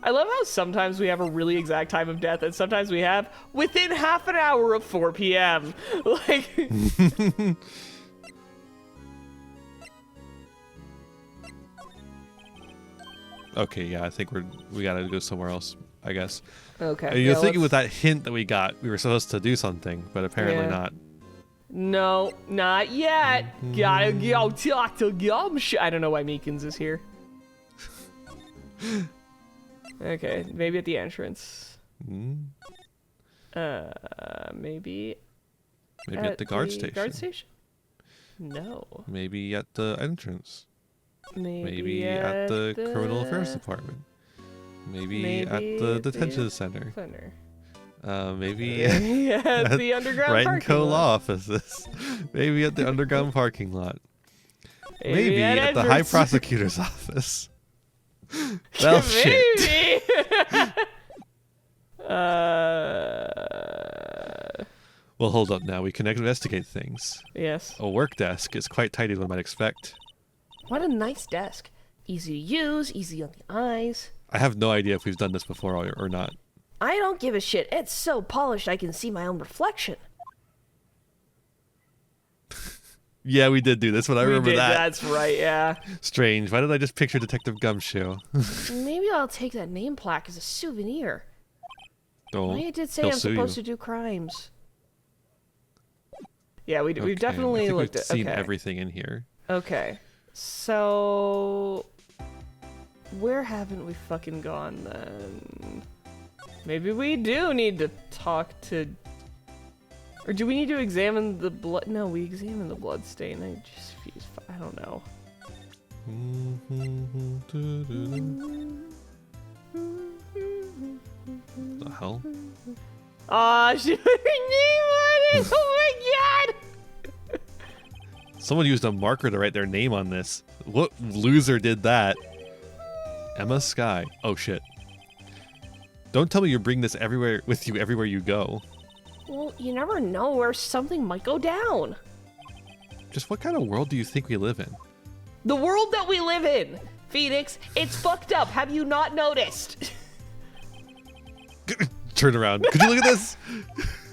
I love how sometimes we have a really exact time of death, and sometimes we have within half an hour of 4 p.m. Like. Okay, yeah, I think we gotta go somewhere else, I guess. Okay. You're yeah, thinking with let's- that hint that we got, we were supposed to do something, but apparently Yeah. not. No, not yet. Gotta go talk to Gumshoe. I don't know why Meekins is here. Okay, maybe at the entrance. Mm, Maybe. maybe at the guard station. Guard station? No. Maybe at the entrance. Maybe, Maybe at the criminal affairs department. Maybe at the detention center. Maybe at the underground Wright and parking Co. lot. law offices. Maybe at the underground parking lot. Maybe At the high entrance. prosecutor's office. Well, shit. Maybe. Well, hold up now. We can investigate things. Yes. A work desk is quite tidy as one might expect. What a nice desk. Easy to use, easy on the eyes. I have no idea if we've done this before or not. I don't give a shit. It's so polished I can see my own reflection. Yeah, we did do this, but I remember we did, that. That's right, yeah. Strange. Why did I just picture Detective Gumshoe? Maybe I'll take that name plaque as a souvenir. Oh, It did say he'll I'm sue supposed you. to do crimes. Yeah, we've Okay, definitely I think looked we've at seen okay. everything in here. Okay. So where haven't we fucking gone then? Maybe we do need to talk to, or do we need to examine the blood? No, we examined the blood stain. I don't know. The hell? Aw, she put her name on it! Oh my god! Someone used a marker to write their name on this. What loser did that? Emma Sky. Oh shit. Don't tell me you bring this everywhere with you everywhere you go. Well, you never know where something might go down. Just what kind of world do you think we live in? The world that we live in, Phoenix, it's fucked up. Have you not noticed? Turn around. Could you look at this?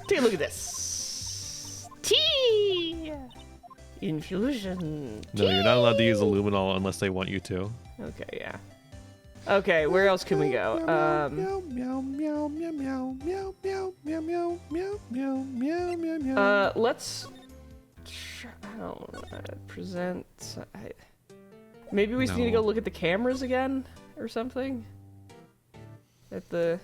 Take a look at this. Tea! Infusion. No, you're not allowed to use luminol unless they want you to. Okay, yeah. Okay, where else can we go? Meow, meow, meow, meow, meow, meow, meow, meow, meow, meow, meow, meow, meow, meow. Let's present. Maybe we just need to go look at the cameras again or something. At the.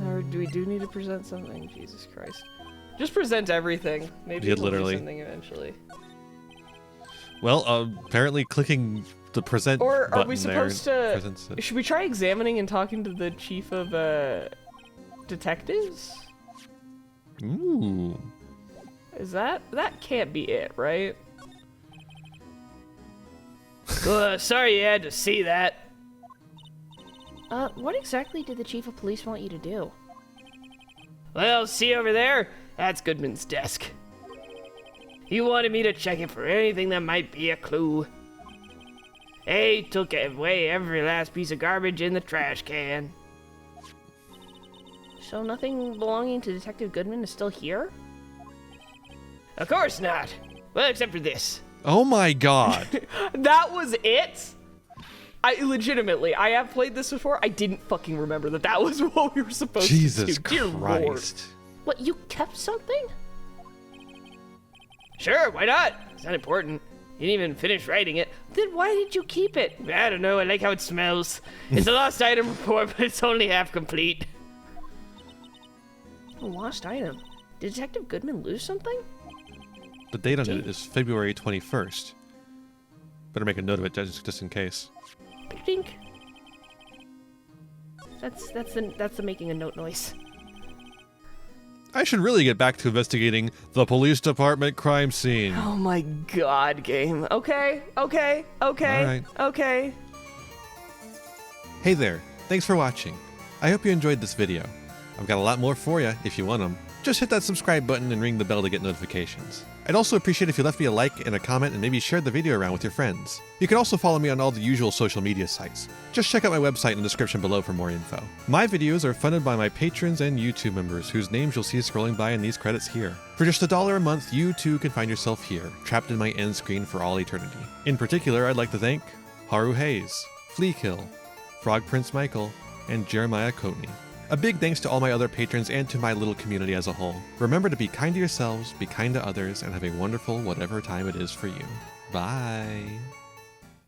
Or do we need to present something? Jesus Christ. Just present everything. Maybe Yeah, we'll literally. do something eventually. Well, apparently clicking the present Or are button we supposed there to? presents it. Should we try examining and talking to the chief of detectives? Ooh. Is that can't be it, right? Sorry you had to see that. What exactly did the chief of police want you to do? Well, see over there? That's Goodman's desk. He wanted me to check it for anything that might be a clue. He took away every last piece of garbage in the trash can. So nothing belonging to Detective Goodman is still here? Of course not. Well, except for this. Oh my god. That was it? I have played this before. I didn't fucking remember that was what we were supposed Jesus to do. Dear Lord. Christ. What, you kept something? Sure, why not? It's not important. He didn't even finish writing it. Then why did you keep it? I don't know, I like how it smells. It's a lost item report, but it's only half complete. A lost item. Did Detective Goodman lose something? The date on it is February 21st. Better make a note of it just in case. Dink. That's the making a note noise. I should really get back to investigating the police department crime scene. Oh my god, game. Okay. All right. Okay. Hey there, thanks for watching. I hope you enjoyed this video. I've got a lot more for you if you want them. Just hit that subscribe button and ring the bell to get notifications. I'd also appreciate if you left me a like and a comment and maybe shared the video around with your friends. You can also follow me on all the usual social media sites. Just check out my website in the description below for more info. My videos are funded by my patrons and YouTube members whose names you'll see scrolling by in these credits here. For just $1 a month, you too can find yourself here, trapped in my end screen for all eternity. In particular, I'd like to thank Haru Hayes, Fleekill, Frog Prince Michael, and Jeremiah Coatney. A big thanks to all my other patrons and to my little community as a whole. Remember to be kind to yourselves, be kind to others, and have a wonderful whatever time it is for you. Bye.